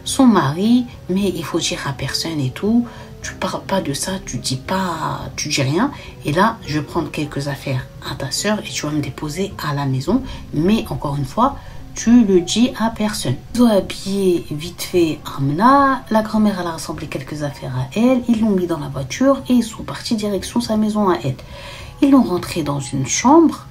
son mari. Mais il faut dire à personne et tout. Tu parles pas de ça, tu dis rien. Et là, je vais prendre quelques affaires à ta soeur et tu vas me déposer à la maison. Mais encore une fois, tu le dis à personne. Ils ont habillé vite fait Amna. La grand-mère, elle a rassemblé quelques affaires à elle. Ils l'ont mis dans la voiture et ils sont partis direction sa maison à elle. Ils l'ont rentré dans une chambre.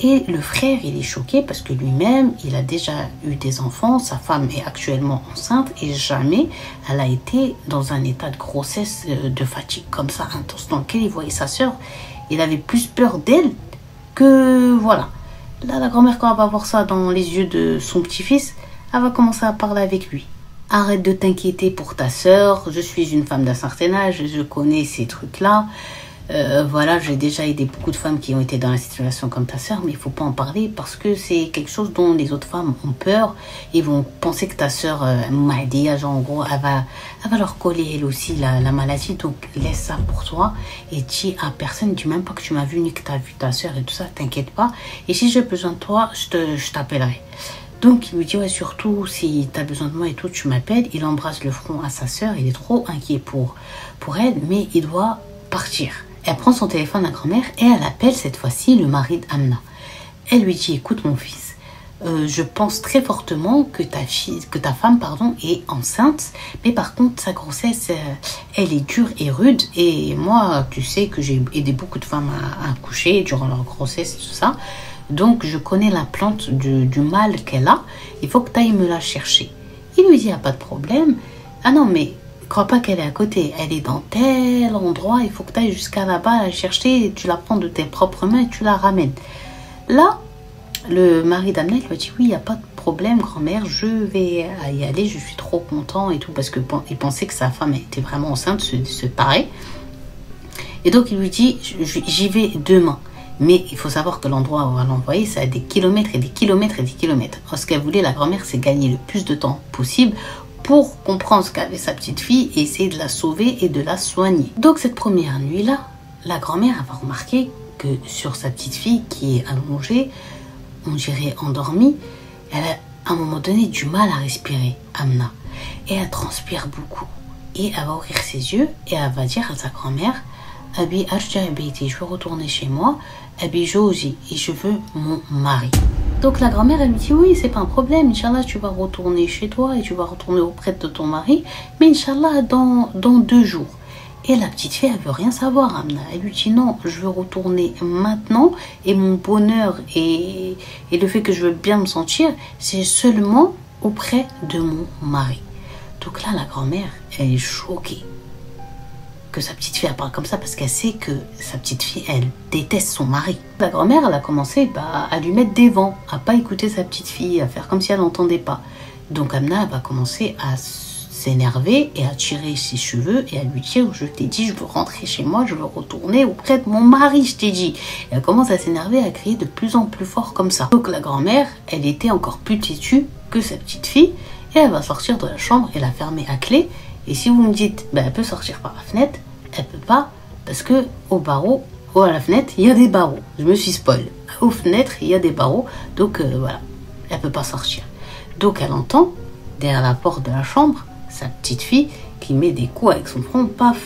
Et le frère, il est choqué parce que lui-même, il a déjà eu des enfants. Sa femme est actuellement enceinte et jamais elle a été dans un état de grossesse, de fatigue comme ça, intense, dans lequel il voyait sa soeur. Il avait plus peur d'elle que voilà. Là, la grand-mère, quand elle va voir ça dans les yeux de son petit-fils, elle va commencer à parler avec lui. Arrête de t'inquiéter pour ta soeur. Je suis une femme d'un certain âge. Je connais ces trucs-là. Voilà, j'ai déjà aidé beaucoup de femmes qui ont été dans la situation comme ta soeur, mais il faut pas en parler parce que c'est quelque chose dont les autres femmes ont peur. Ils vont penser que ta soeur, Mahdia, genre en gros, elle va leur coller elle aussi la maladie. Donc laisse ça pour toi et dis à personne, dis même pas que tu m'as vu ni que tu as vu ta soeur et tout ça, t'inquiète pas. Et si j'ai besoin de toi, je t'appellerai. Donc il lui dit ouais, surtout si tu as besoin de moi et tout, tu m'appelles. Il embrasse le front à sa sœur, il est trop inquiet pour elle, mais il doit partir. Elle prend son téléphone à grand-mère et elle appelle cette fois-ci le mari d'Amna. Elle lui dit écoute mon fils, je pense très fortement que ta femme est enceinte, mais par contre sa grossesse elle est dure et rude, et moi tu sais que j'ai aidé beaucoup de femmes à accoucher durant leur grossesse et tout ça, donc je connais la plante du mal qu'elle a, il faut que tu ailles me la chercher. Il lui dit il n'y a pas de problème. Ah non mais crois pas qu'elle est à côté, elle est dans tel endroit, il faut que tu ailles jusqu'à là-bas la chercher, tu la prends de tes propres mains et tu la ramènes. Là, le mari d'Amna lui a dit oui, il n'y a pas de problème grand-mère, je vais y aller, je suis trop content et tout, parce qu'il pensait que sa femme était vraiment enceinte, se paraît. Et donc il lui dit j'y vais demain. Mais il faut savoir que l'endroit où on va l'envoyer, ça a des kilomètres et des kilomètres et des kilomètres. Ce qu'elle voulait, la grand-mère, c'est gagner le plus de temps possible pour comprendre ce qu'avait sa petite fille et essayer de la sauver et de la soigner. Donc cette première nuit-là, la grand-mère va remarquer que sur sa petite fille qui est allongée, on dirait endormie, elle a à un moment donné du mal à respirer, Amna. Et elle transpire beaucoup. Et elle va ouvrir ses yeux et elle va dire à sa grand-mère Abi Arja Beiti, je veux retourner chez moi, Abi Joji, et je veux mon mari. Donc la grand-mère elle lui dit oui, c'est pas un problème, Inch'Allah tu vas retourner chez toi et tu vas retourner auprès de ton mari, mais Inch'Allah dans 2 jours. Et la petite fille, elle veut rien savoir, Amna. Elle lui dit non, je veux retourner maintenant, et mon bonheur et le fait que je veux bien me sentir, c'est seulement auprès de mon mari. Donc là, la grand-mère, elle est choquée que sa petite fille elle parle comme ça, parce qu'elle sait que sa petite fille, elle déteste son mari. La grand-mère, elle a commencé à lui mettre des vents, à pas écouter sa petite fille, à faire comme si elle n'entendait pas. Donc Amna, elle va commencer à s'énerver et à tirer ses cheveux et à lui dire je t'ai dit je veux rentrer chez moi, je veux retourner auprès de mon mari, je t'ai dit. Et elle commence à s'énerver, à crier de plus en plus fort comme ça. Donc la grand-mère, elle était encore plus têtue que sa petite fille, et elle va sortir de la chambre et la fermer à clé. Et si vous me dites elle peut sortir par la fenêtre, elle peut pas, parce que au barreau ou à la fenêtre il y a des barreaux. Je me suis spoil. Aux fenêtres il y a des barreaux, donc voilà, elle peut pas sortir. Donc elle entend derrière la porte de la chambre sa petite fille qui met des coups avec son front, paf,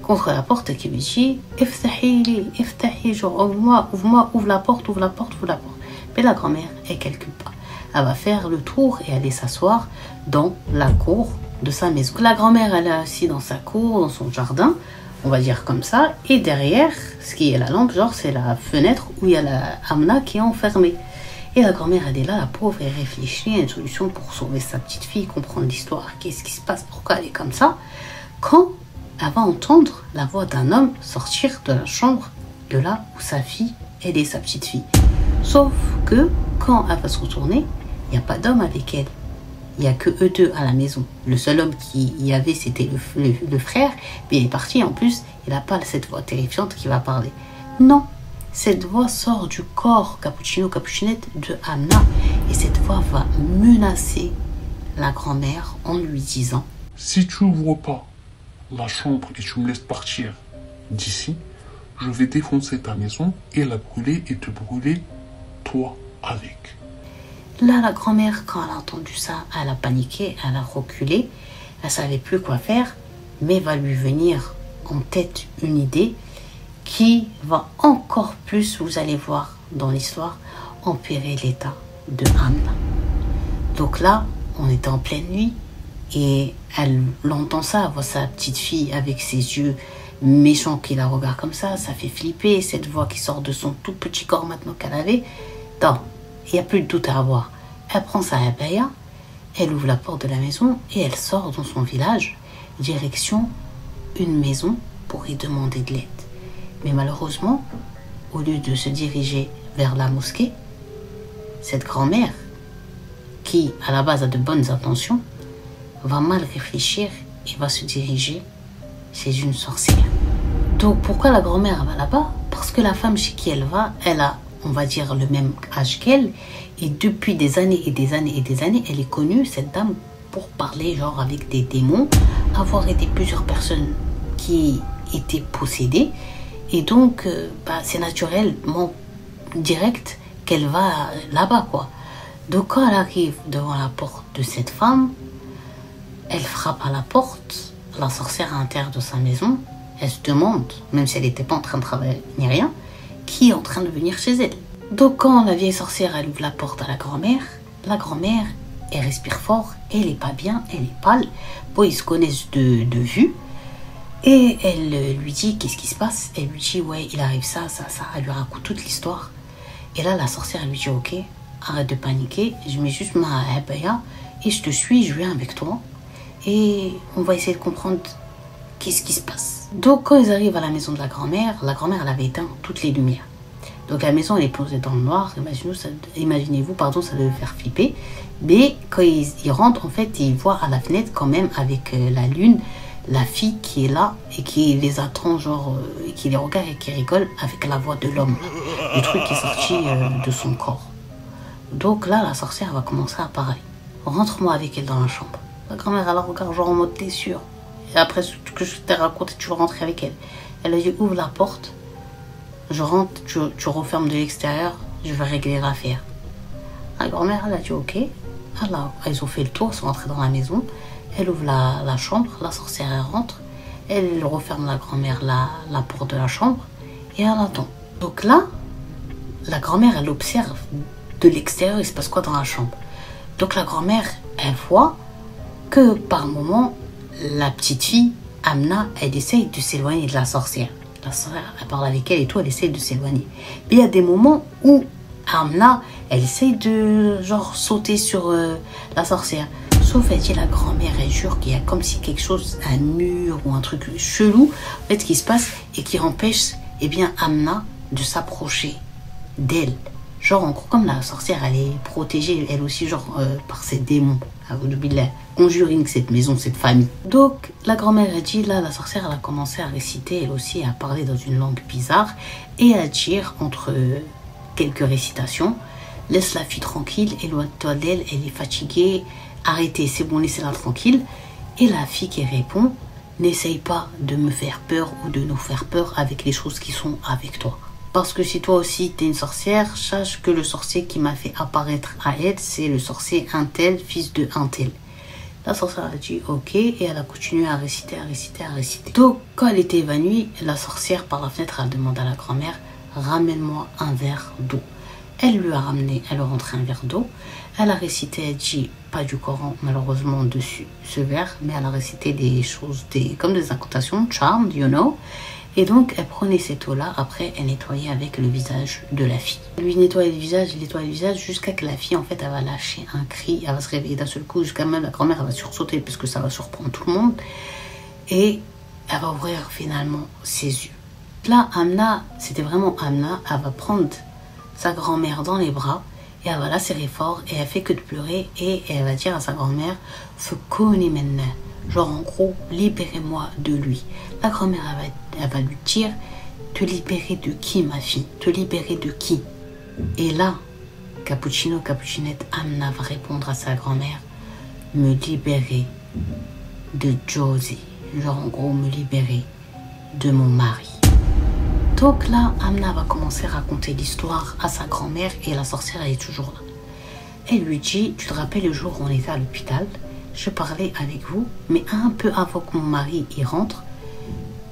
contre la porte, qui lui dit Iftahi, genre ouvre la porte. Mais la grand-mère, elle calcule pas. Elle va faire le tour et aller s'asseoir dans la cour de sa maison. La grand-mère, elle est assise dans sa cour, dans son jardin, on va dire comme ça, et derrière, ce qui est la lampe, genre c'est la fenêtre où il y a la Amna qui est enfermée. Et la grand-mère, elle est là, la pauvre, elle réfléchit à une solution pour sauver sa petite fille, comprendre l'histoire, qu'est-ce qui se passe, pourquoi elle est comme ça, quand elle va entendre la voix d'un homme sortir de la chambre de là où sa fille, elle est sa petite fille. Sauf que, quand elle va se retourner, il n'y a pas d'homme avec elle. Il n'y a que eux deux à la maison. Le seul homme qui y avait, c'était le frère, mais il est parti, en plus, il n'a pas cette voix terrifiante qui va parler. Non. Cette voix sort du corps cappuccino-cappuccinette de Amna, et cette voix va menacer la grand-mère en lui disant si tu ouvres pas la chambre et tu me laisses partir d'ici, je vais défoncer ta maison et la brûler et te brûler toi avec. Là, la grand-mère, quand elle a entendu ça, elle a paniqué, elle a reculé, elle savait plus quoi faire, mais va lui venir en tête une idée qui va encore plus, vous allez voir dans l'histoire, empirer l'état de Amna. Donc là, on était en pleine nuit et elle entend ça, elle voit sa petite fille avec ses yeux méchants qui la regardent comme ça fait flipper, cette voix qui sort de son tout petit corps maintenant qu'elle avait. Non, il n'y a plus de doute à avoir. Elle prend sa abaya, elle ouvre la porte de la maison et elle sort dans son village, direction une maison pour y demander de l'aide. Mais malheureusement, au lieu de se diriger vers la mosquée, cette grand-mère, qui à la base a de bonnes intentions, va mal réfléchir et va se diriger chez une sorcière. Donc pourquoi la grand-mère va là-bas? Parce que la femme chez qui elle va, elle a, on va dire, le même âge qu'elle, et depuis des années et des années et des années, elle est connue, cette dame, pour parler genre avec des démons, avoir aidé plusieurs personnes qui étaient possédées. Et donc, c'est naturellement direct qu'elle va là-bas, quoi. Donc quand elle arrive devant la porte de cette femme, elle frappe à la porte, la sorcière à l'intérieur de sa maison, elle se demande, même si elle n'était pas en train de travailler ni rien, qui est en train de venir chez elle. Donc quand la vieille sorcière elle ouvre la porte à la grand-mère, elle respire fort, elle est pas bien, elle est pâle. Bon, ils se connaissent de vue. Et elle lui dit qu'est-ce qui se passe. Elle lui dit ouais, il arrive ça. Elle lui raconte toute l'histoire. Et là la sorcière elle lui dit ok, arrête de paniquer, je mets juste ma abaya et je te suis, je viens avec toi. Et on va essayer de comprendre qu'est-ce qui se passe. Donc quand ils arrivent à la maison de la grand-mère elle avait éteint toutes les lumières. Donc la maison elle est plongée dans le noir. Imaginez-vous, ça devait faire flipper. Mais quand ils rentrent, en fait, ils voient à la fenêtre quand même avec la lune, la fille qui est là et qui les attend, qui les regarde et qui rigole avec la voix de l'homme. Le truc qui est sorti de son corps. Donc là, la sorcière va commencer à parler. Rentre-moi avec elle dans la chambre. La grand-mère, elle la regarde en mode t'es sûre. Et après ce que je t'ai raconté, tu vas rentrer avec elle. Elle a dit ouvre la porte. Je rentre, tu refermes de l'extérieur, je vais régler l'affaire. La grand-mère, elle a dit ok. Alors, ils ont fait le tour, ils sont rentrés dans la maison. Elle ouvre la chambre, la sorcière elle rentre. Elle referme la grand-mère la porte de la chambre et elle attend. Donc là, la grand-mère, elle observe de l'extérieur, il se passe quoi dans la chambre. Donc la grand-mère, elle voit que par moment, la petite fille, Amna, elle essaye de s'éloigner de la sorcière. La sorcière, elle parle avec elle et tout, elle essaye de s'éloigner. Mais il y a des moments où Amna, elle essaye de sauter sur la sorcière. Sauf elle dit la grand-mère, elle jure qu'il y a comme si quelque chose, un mur ou un truc chelou, en fait, qui se passe et qui empêche Amna de s'approcher d'elle. En gros, comme la sorcière, elle est protégée, elle aussi, par ses démons. Conjuring cette maison, cette famille. Donc, la grand-mère a dit, là, la sorcière, elle a commencé à réciter, elle aussi, à parler dans une langue bizarre et à dire, entre quelques récitations, laisse la fille tranquille, éloigne-toi d'elle, elle est fatiguée, arrêtez, c'est bon, laissez-la tranquille. Et la fille qui répond, n'essaye pas de me faire peur ou de nous faire peur avec les choses qui sont avec toi. Parce que si toi aussi t'es une sorcière, sache que le sorcier qui m'a fait apparaître à elle, c'est le sorcier Untel, fils de Untel. La sorcière a dit ok et elle a continué à réciter. Donc quand elle était évanouie, la sorcière par la fenêtre, elle demande à la grand-mère, ramène-moi un verre d'eau. Elle lui a ramené, elle a rentré un verre d'eau. Elle a récité, elle dit pas du Coran malheureusement dessus ce verre, mais elle a récité des choses, comme des incantations, charmed, you know. Et donc, elle prenait cette eau-là, après, elle nettoyait avec le visage de la fille. Elle lui nettoyait le visage, jusqu'à que la fille, en fait, elle va lâcher un cri, elle va se réveiller d'un seul coup, jusqu'à même la grand-mère, elle va sursauter, parce que ça va surprendre tout le monde. Et elle va ouvrir finalement ses yeux. Là, Amna, c'était vraiment Amna, elle va prendre sa grand-mère dans les bras, et elle va la serrer fort, et elle fait que de pleurer, et elle va dire à sa grand-mère, « Fekoni maintenant ». En gros, libérez-moi de lui. La grand-mère, elle va lui dire, te libérer de qui, ma fille? Te libérer de qui? Et là, Cappuccinette, Amna va répondre à sa grand-mère, me libérer de Josie. En gros, me libérer de mon mari. Donc là, Amna va commencer à raconter l'histoire à sa grand-mère et la sorcière, elle est toujours là. Elle lui dit, tu te rappelles le jour où on était à l'hôpital? Je parlais avec vous, mais un peu avant que mon mari y rentre,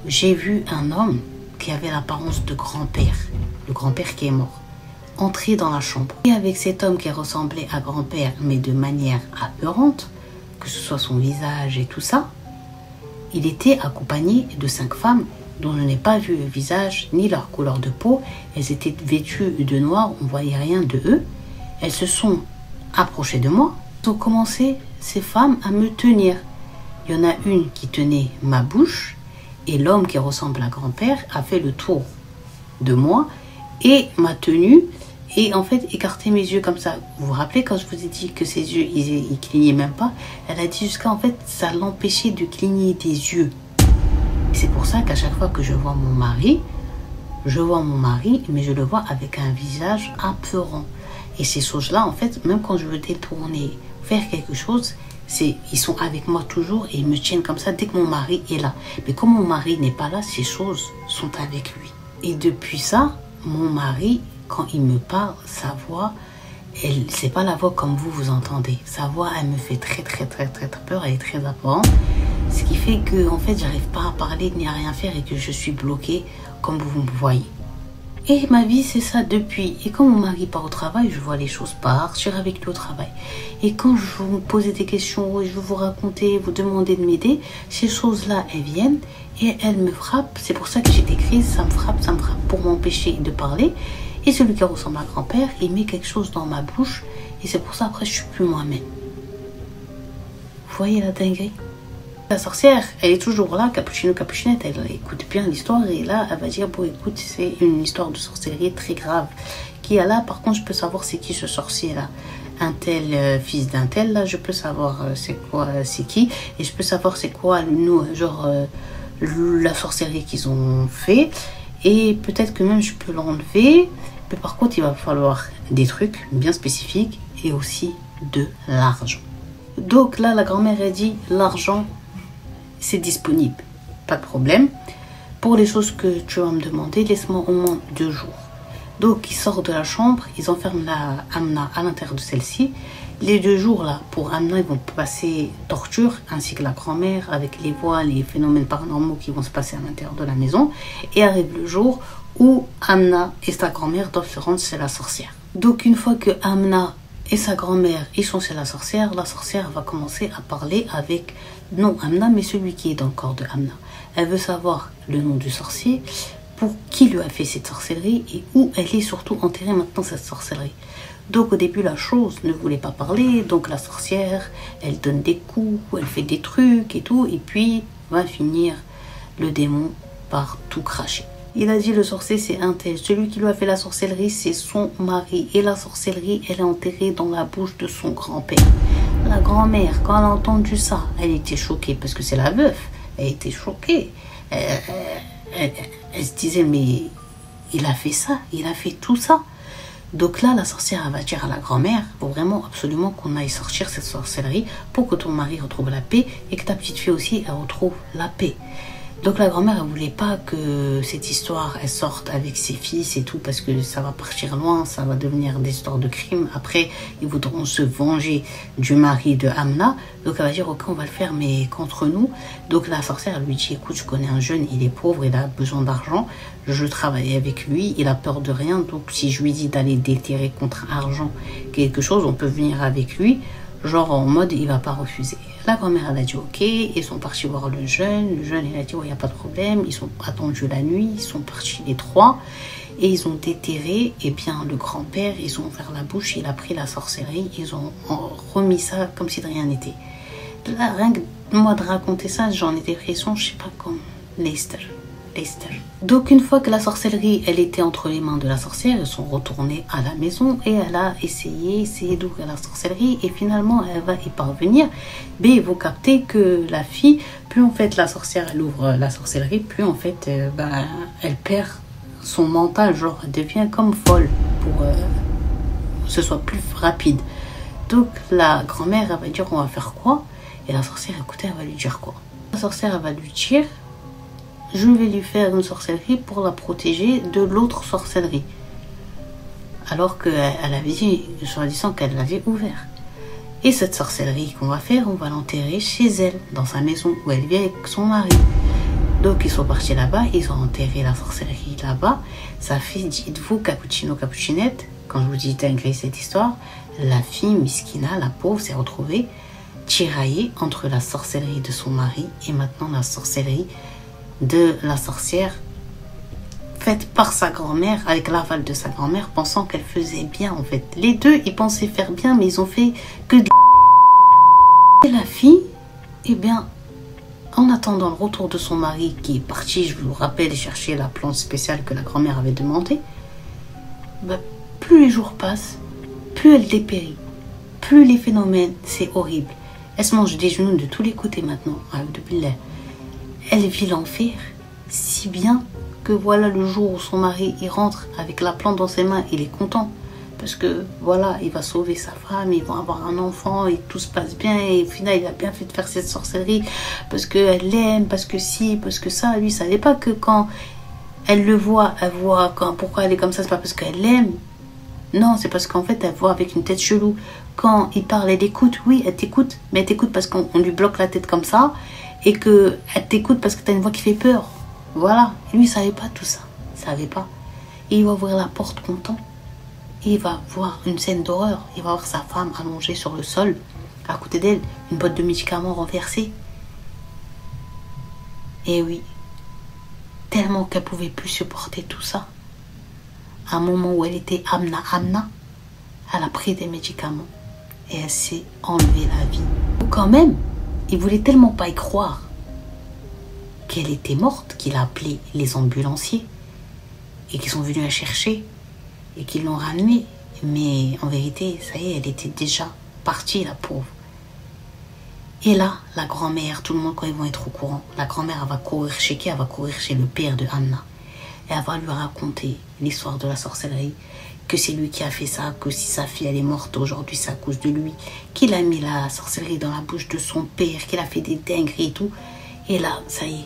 j'ai vu un homme qui avait l'apparence de grand-père, le grand-père qui est mort, entrer dans la chambre. Et avec cet homme qui ressemblait à grand-père, mais de manière apeurante, que ce soit son visage et tout ça, il était accompagné de 5 femmes dont je n'ai pas vu le visage ni leur couleur de peau. Elles étaient vêtues de noir, on ne voyait rien de eux. Elles se sont approchées de moi. Elles ont commencé, ces femmes, à me tenir. Il y en a une qui tenait ma bouche et l'homme qui ressemble à grand-père a fait le tour de moi et m'a tenue et en fait écarté mes yeux comme ça. Vous vous rappelez quand je vous ai dit que ses yeux, ils clignaient même pas? Elle a dit jusqu'à en fait, ça l'empêchait de cligner des yeux. C'est pour ça qu'à chaque fois que je vois mon mari, mais je le vois avec un visage apeurant. Et ces choses-là, en fait, même quand je veux détourner, faire quelque chose, ils sont avec moi toujours et ils me tiennent comme ça dès que mon mari est là. Mais comme mon mari n'est pas là, ces choses sont avec lui. Et depuis ça, mon mari, quand il me parle, sa voix, c'est pas la voix comme vous entendez. Sa voix, elle me fait très peur, elle est très apparente. Ce qui fait que, en fait, j'arrive pas à parler ni à rien faire et que je suis bloquée comme vous me voyez. Et ma vie, c'est ça depuis. Et quand mon mari part au travail, je vois les choses partir avec lui au travail. Et quand je vous posais des questions, je veux vous raconter, vous demander de m'aider, ces choses-là, elles viennent et elles me frappent. C'est pour ça que j'ai des crises, ça me frappe pour m'empêcher de parler. Et celui qui ressemble à grand-père, il met quelque chose dans ma bouche. Et c'est pour ça, après, je suis plus moi-même. Vous voyez la dinguerie? La sorcière, elle est toujours là, Cappuccino Cappuccinette, elle écoute bien l'histoire. Et là, elle va dire, bon, écoute, c'est une histoire de sorcellerie très grave. Qui est là, par contre, je peux savoir c'est qui ce sorcier-là. Un tel fils d'un tel, là, je peux savoir c'est quoi, c'est qui. Et je peux savoir c'est quoi, nous, genre, la sorcellerie qu'ils ont fait. Et peut-être que même je peux l'enlever. Mais par contre, il va falloir des trucs bien spécifiques et aussi de l'argent. Donc là, la grand-mère a dit, l'argent, c'est disponible. Pas de problème. Pour les choses que tu vas me demander, laisse-moi au moins 2 jours. Donc, ils sortent de la chambre, ils enferment la Amna à l'intérieur de celle-ci. Les 2 jours là, pour Amna, ils vont passer torture, ainsi que la grand-mère, avec les voix, les phénomènes paranormaux qui vont se passer à l'intérieur de la maison. Et arrive le jour où Amna et sa grand-mère doivent se rendre chez la sorcière. Donc, une fois que Amna et sa grand-mère, ils sont chez la sorcière va commencer à parler avec, non Amna, mais celui qui est dans le corps de Amna. Elle veut savoir le nom du sorcier, pour qui lui a fait cette sorcellerie et où elle est surtout enterrée maintenant cette sorcellerie. Donc au début la chose ne voulait pas parler, donc la sorcière, elle donne des coups, elle fait des trucs et tout, et puis va finir le démon par tout cracher. Il a dit le sorcier c'est un tel, celui qui lui a fait la sorcellerie c'est son mari, et la sorcellerie elle est enterrée dans la bouche de son grand-père. La grand-mère, quand elle a entendu ça, elle était choquée, parce que c'est la veuve, elle était choquée. Elle se disait, mais il a fait ça, il a fait tout ça. Donc là, la sorcière elle va dire à la grand-mère, il faut vraiment absolument qu'on aille sortir cette sorcellerie pour que ton mari retrouve la paix et que ta petite fille aussi, elle retrouve la paix. Donc la grand-mère, elle voulait pas que cette histoire, elle sorte avec ses fils et tout, parce que ça va partir loin, ça va devenir des histoires de crimes. Après, ils voudront se venger du mari de Amna. Donc elle va dire, ok, on va le faire, mais contre nous. Donc la sorcière, elle lui dit, écoute, je connais un jeune, il est pauvre, il a besoin d'argent. Je travaille avec lui, il a peur de rien. Donc si je lui dis d'aller déterrer contre argent quelque chose, on peut venir avec lui. Genre en mode, il va pas refuser. La grand-mère, elle a dit ok, ils sont partis voir le jeune. Le jeune, il a dit, il n'y a pas de problème. Ils sont attendus la nuit, ils sont partis les 3. Et ils ont déterré, et bien le grand-père, ils ont ouvert la bouche, il a pris la sorcellerie, ils ont remis ça comme si de rien n'était. Là, rien que moi de raconter ça, j'en ai des frissons, je sais pas comme Lester. Donc une fois que la sorcellerie elle était entre les mains de la sorcière, ils sont retournés à la maison et elle a essayé d'ouvrir la sorcellerie et finalement elle va y parvenir. Mais vous captez que la fille, plus en fait la sorcière elle ouvre la sorcellerie, plus en fait elle perd son mental, genre elle devient comme folle pour que ce soit plus rapide. Donc la grand-mère elle va dire on va faire quoi, et la sorcière écoutez elle va lui dire quoi. La sorcière elle va lui dire je vais lui faire une sorcellerie pour la protéger de l'autre sorcellerie. Alors qu'elle avait dit, soi-disant qu'elle l'avait ouvert. Et cette sorcellerie qu'on va faire, on va l'enterrer chez elle, dans sa maison, où elle vit avec son mari. Donc ils sont partis là-bas, ils ont enterré la sorcellerie là-bas. Ça fait, dites-vous, Cappuccino Cappuccinette, quand je vous dis dinguerie cette histoire, la fille Miskina, la pauvre, s'est retrouvée tiraillée entre la sorcellerie de son mari et maintenant la sorcellerie de la sorcière faite par sa grand-mère, avec l'aval de sa grand-mère, pensant qu'elle faisait bien en fait. Les deux, ils pensaient faire bien, mais ils ont fait que de et la fille, eh bien, en attendant le retour de son mari qui est parti, je vous rappelle, chercher la plante spéciale que la grand-mère avait demandé, plus les jours passent, plus elle dépérit, plus les phénomènes, c'est horrible. Elle se mange des genoux de tous les côtés maintenant, depuis là. Elle vit l'enfer si bien que voilà le jour où son mari il rentre avec la plante dans ses mains, il est content parce que voilà, il va sauver sa femme, ils vont avoir un enfant et tout se passe bien et au final il a bien fait de faire cette sorcellerie parce qu'elle l'aime, parce que si, parce que ça. Lui il savait pas que quand elle le voit, elle voit pourquoi elle est comme ça, c'est pas parce qu'elle l'aime, Non, c'est parce qu'en fait, elle voit avec une tête chelou. Quand il parle, elle écoute. Oui, elle t'écoute. Mais elle t'écoute parce qu'on lui bloque la tête comme ça. Et qu'elle t'écoute parce que tu as une voix qui fait peur. Voilà. Et lui, il ne savait pas tout ça. Il ne savait pas. Et il va ouvrir la porte content. Et il va voir une scène d'horreur. Il va voir sa femme allongée sur le sol. À côté d'elle, une boîte de médicaments renversée. Et oui. Tellement qu'elle ne pouvait plus supporter tout ça. À un moment où elle était Amna, elle a pris des médicaments et elle s'est enlevée la vie. Quand même, il voulait tellement pas y croire qu'elle était morte qu'il a appelé les ambulanciers et qu'ils sont venus la chercher et qu'ils l'ont ramenée. Mais en vérité, ça y est, elle était déjà partie, la pauvre. Et là, la grand-mère, tout le monde quand ils vont être au courant, la grand-mère elle va courir chez qui? Elle va courir chez le père de Amna. Et elle va lui raconter l'histoire de la sorcellerie, que c'est lui qui a fait ça, que si sa fille elle est morte aujourd'hui, c'est à cause de lui, qu'il a mis la sorcellerie dans la bouche de son père, qu'il a fait des dingueries et tout. Et là, ça y est,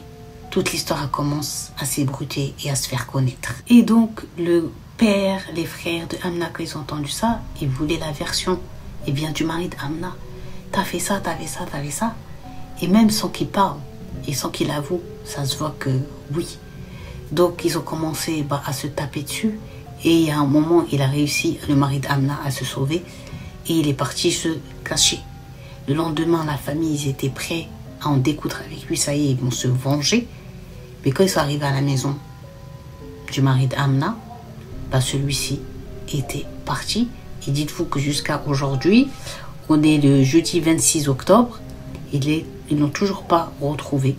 toute l'histoire commence à s'ébruiter et à se faire connaître. Et donc, le père, les frères de Amna, quand ils ont entendu ça, ils voulaient la version du mari d'Amna. T'as fait ça, t'avais ça, t'avais ça. Et même sans qu'il parle et sans qu'il avoue, ça se voit que oui. Donc, ils ont commencé à se taper dessus. Et il y a un moment, il a réussi, le mari d'Amna, à se sauver. Et il est parti se cacher. Le lendemain, la famille, ils étaient prêts à en découdre avec lui. Ça y est, ils vont se venger. Mais quand ils sont arrivés à la maison du mari d'Amna, celui-ci était parti. Et dites-vous que jusqu'à aujourd'hui, on est le jeudi 26 octobre. Ils n'ont toujours pas retrouvé.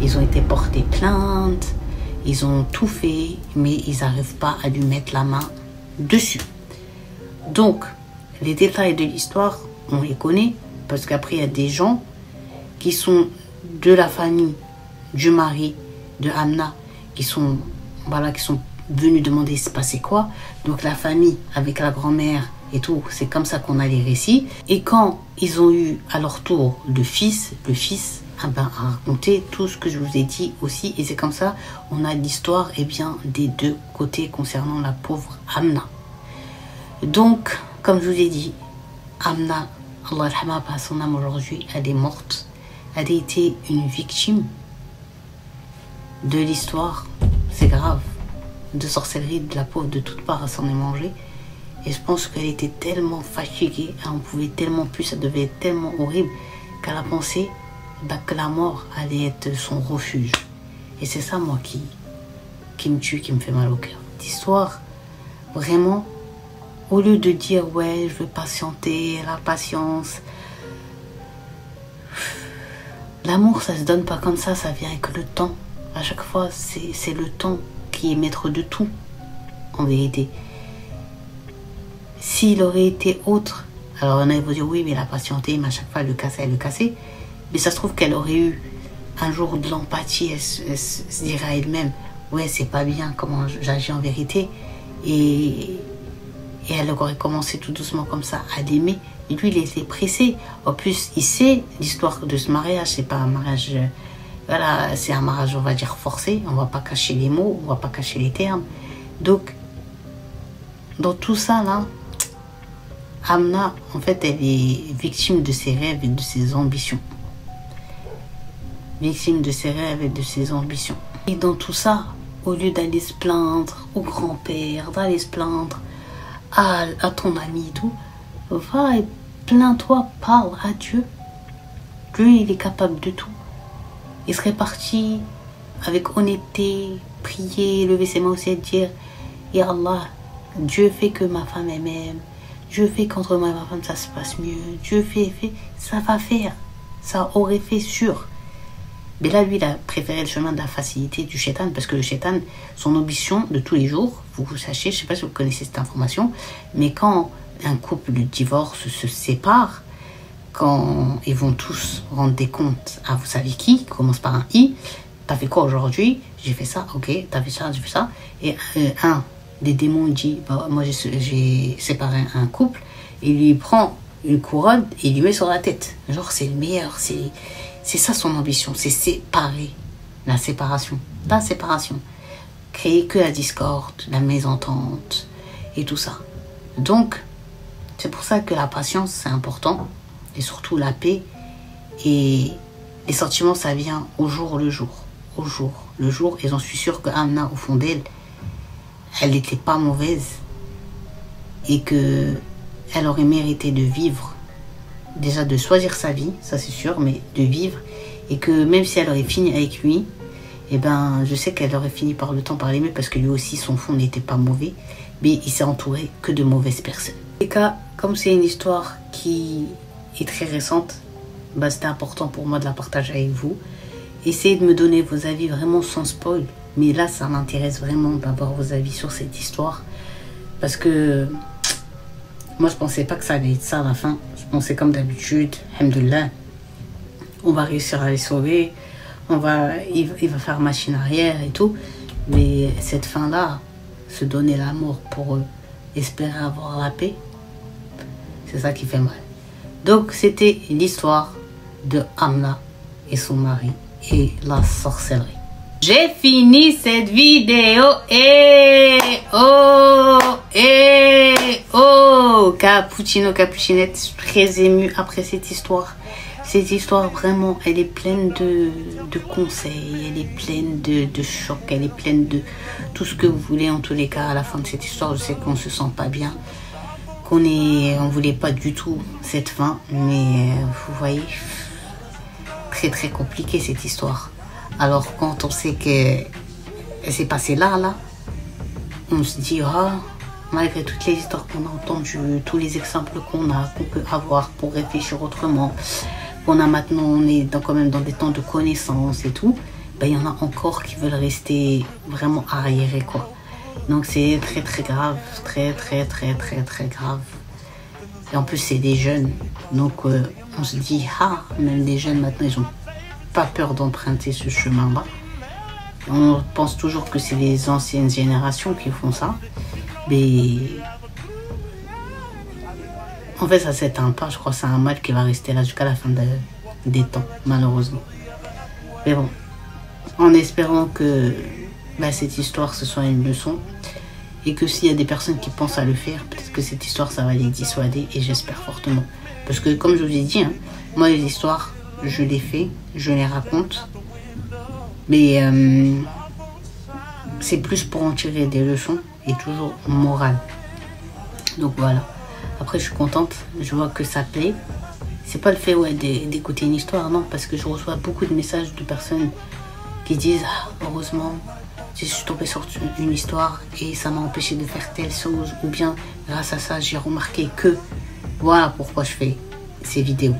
Ils ont été portés plainte. Ils ont tout fait, mais ils n'arrivent pas à lui mettre la main dessus. Donc, les détails de l'histoire, on les connaît, parce qu'après, il y a des gens qui sont de la famille du mari de Amna, qui sont venus demander il se passait quoi. Donc, la famille, avec la grand-mère et tout, c'est comme ça qu'on a les récits. Et quand ils ont eu à leur tour le fils a raconté tout ce que je vous ai dit aussi. Et c'est comme ça, on a l'histoire des deux côtés concernant la pauvre Amna. Donc, comme je vous ai dit, Amna, Allah yarhamha, par son âme aujourd'hui, elle est morte. Elle a été une victime de l'histoire. C'est grave. De sorcellerie, de la pauvre, de toutes parts, elle s'en est mangée. Et je pense qu'elle était tellement fatiguée, elle en pouvait tellement plus, ça devait être tellement horrible qu'elle a pensé que la mort allait être son refuge. Et c'est ça, moi, qui me tue, qui me fait mal au cœur. L'histoire, vraiment, au lieu de dire, ouais, je veux patienter, la patience. L'amour, ça se donne pas comme ça vient avec le temps. À chaque fois, c'est le temps qui est maître de tout, en vérité. S'il aurait été autre, alors on va dire, oui, mais elle a patienté, mais à chaque fois, elle le cassait. Mais ça se trouve qu'elle aurait eu un jour de l'empathie, elle se dirait à elle-même, ouais, c'est pas bien comment j'agis en vérité. Et elle aurait commencé tout doucement comme ça à l'aimer. Et lui, il était pressé. En plus, il sait l'histoire de ce mariage, c'est pas un mariage, voilà, c'est un mariage, on va dire, forcé. On va pas cacher les mots, on va pas cacher les termes. Donc, dans tout ça, là, Amna, en fait, elle est victime de ses rêves et de ses ambitions. Victime de ses rêves et de ses ambitions. Et dans tout ça, au lieu d'aller se plaindre au grand-père, d'aller se plaindre à ton ami et tout, va et plains-toi, parle à Dieu. Lui, il est capable de tout. Il serait parti avec honnêteté, prier, lever ses mains au ciel, dire, Ya Allah, Dieu fait que ma femme m'aime. Dieu fait qu'entre moi et ma femme ça se passe mieux. Dieu fait, ça va faire. Ça aurait fait sûr. Mais là, lui, il a préféré le chemin de la facilité du shaitan, parce que le shaitan, son ambition de tous les jours, vous sachiez, je ne sais pas si vous connaissez cette information, mais quand un couple divorce, se sépare, quand ils vont tous rendre des comptes à vous savez qui commence par un I, t'as fait quoi aujourd'hui? J'ai fait ça, ok, t'as fait ça, j'ai fait ça. Et un des démons dit, moi j'ai séparé un couple, et il lui prend une couronne et il lui met sur la tête. Genre, c'est le meilleur, c'est ça son ambition, c'est séparer, la séparation. Créer que la discorde, la mésentente et tout ça. Donc, c'est pour ça que la patience, c'est important. Et surtout la paix. Et les sentiments, ça vient au jour le jour. Au jour le jour. Et j'en suis sûre que Amna, au fond d'elle, elle n'était pas mauvaise. Et que elle aurait mérité de vivre. Déjà de choisir sa vie, ça c'est sûr, mais de vivre. Et que même si elle aurait fini avec lui, eh ben, je sais qu'elle aurait fini par le temps par l'aimer parce que lui aussi, son fond n'était pas mauvais. Mais il s'est entouré que de mauvaises personnes. En tout cas, comme c'est une histoire qui est très récente, bah, c'était important pour moi de la partager avec vous. Essayez de me donner vos avis vraiment sans spoil. Mais là, ça m'intéresse vraiment d'avoir vos avis sur cette histoire. Parce que moi, je pensais pas que ça allait être ça à la fin. Je pensais comme d'habitude, alhamdoulilah, on va réussir à les sauver. Il va faire machine arrière et tout. Mais cette fin-là, se donner l'amour pour espérer avoir la paix, c'est ça qui fait mal. Donc, c'était l'histoire de Amna et son mari et la sorcellerie. J'ai fini cette vidéo Cappuccino, Cappuccinette, je suis très émue après cette histoire. Cette histoire, vraiment, elle est pleine de conseils, elle est pleine de chocs, elle est pleine de tout ce que vous voulez. En tous les cas, à la fin de cette histoire, je sais qu'on se sent pas bien, on voulait pas du tout cette fin, mais vous voyez, très très compliqué cette histoire. Alors quand on sait que c'est passé là, on se dit, malgré toutes les histoires qu'on a entendues, tous les exemples qu'on peut avoir pour réfléchir autrement, qu'on a maintenant, on est quand même dans des temps de connaissance et tout, ben, il y en a encore qui veulent rester vraiment arriérés, quoi. Donc c'est très très grave, très grave. Et en plus c'est des jeunes, donc on se dit, même les jeunes maintenant, ils ont pas peur d'emprunter ce chemin-là. On pense toujours que c'est les anciennes générations qui font ça, mais en fait ça s'éteint pas. Je crois que c'est un mal qui va rester là jusqu'à la fin des temps, malheureusement. Mais bon, en espérant que cette histoire ce soit une leçon, et que s'il y a des personnes qui pensent à le faire, peut-être que cette histoire ça va les dissuader, et j'espère fortement. Parce que comme je vous ai dit, moi les histoires, je les fais, je les raconte, mais c'est plus pour en tirer des leçons et toujours morale. Donc voilà. Après, je suis contente, je vois que ça plaît. C'est pas le fait d'écouter une histoire, non, parce que je reçois beaucoup de messages de personnes qui disent heureusement, je suis tombée sur une histoire et ça m'a empêché de faire telle chose, ou bien grâce à ça, j'ai remarqué que voilà pourquoi je fais ces vidéos.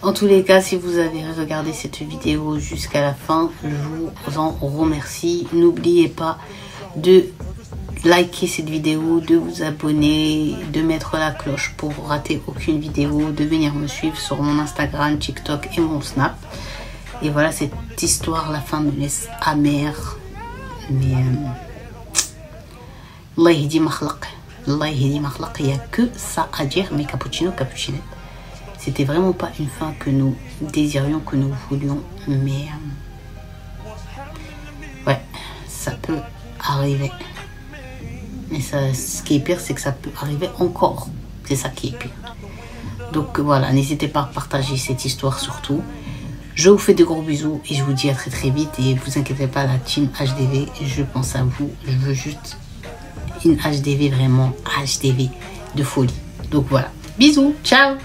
En tous les cas, si vous avez regardé cette vidéo jusqu'à la fin, je vous en remercie. N'oubliez pas de liker cette vidéo, de vous abonner, de mettre la cloche pour rater aucune vidéo, de venir me suivre sur mon Instagram, TikTok et mon Snap. Et voilà, cette histoire, la fin me laisse amère. Mais Allah yahdi ma khalaq. Allah yahdi ma khalaq. Il n'y a que ça à dire, mais Cappuccino, Cappuccinette. C'était vraiment pas une fin que nous désirions, que nous voulions, mais ouais, ça peut arriver. Mais ça, ce qui est pire, c'est que ça peut arriver encore. C'est ça qui est pire. Donc voilà, n'hésitez pas à partager cette histoire surtout. Je vous fais de gros bisous et je vous dis à très vite. Et vous inquiétez pas, la team HDV, je pense à vous. Je veux juste une HDV, vraiment HDV de folie. Donc voilà, bisous, ciao.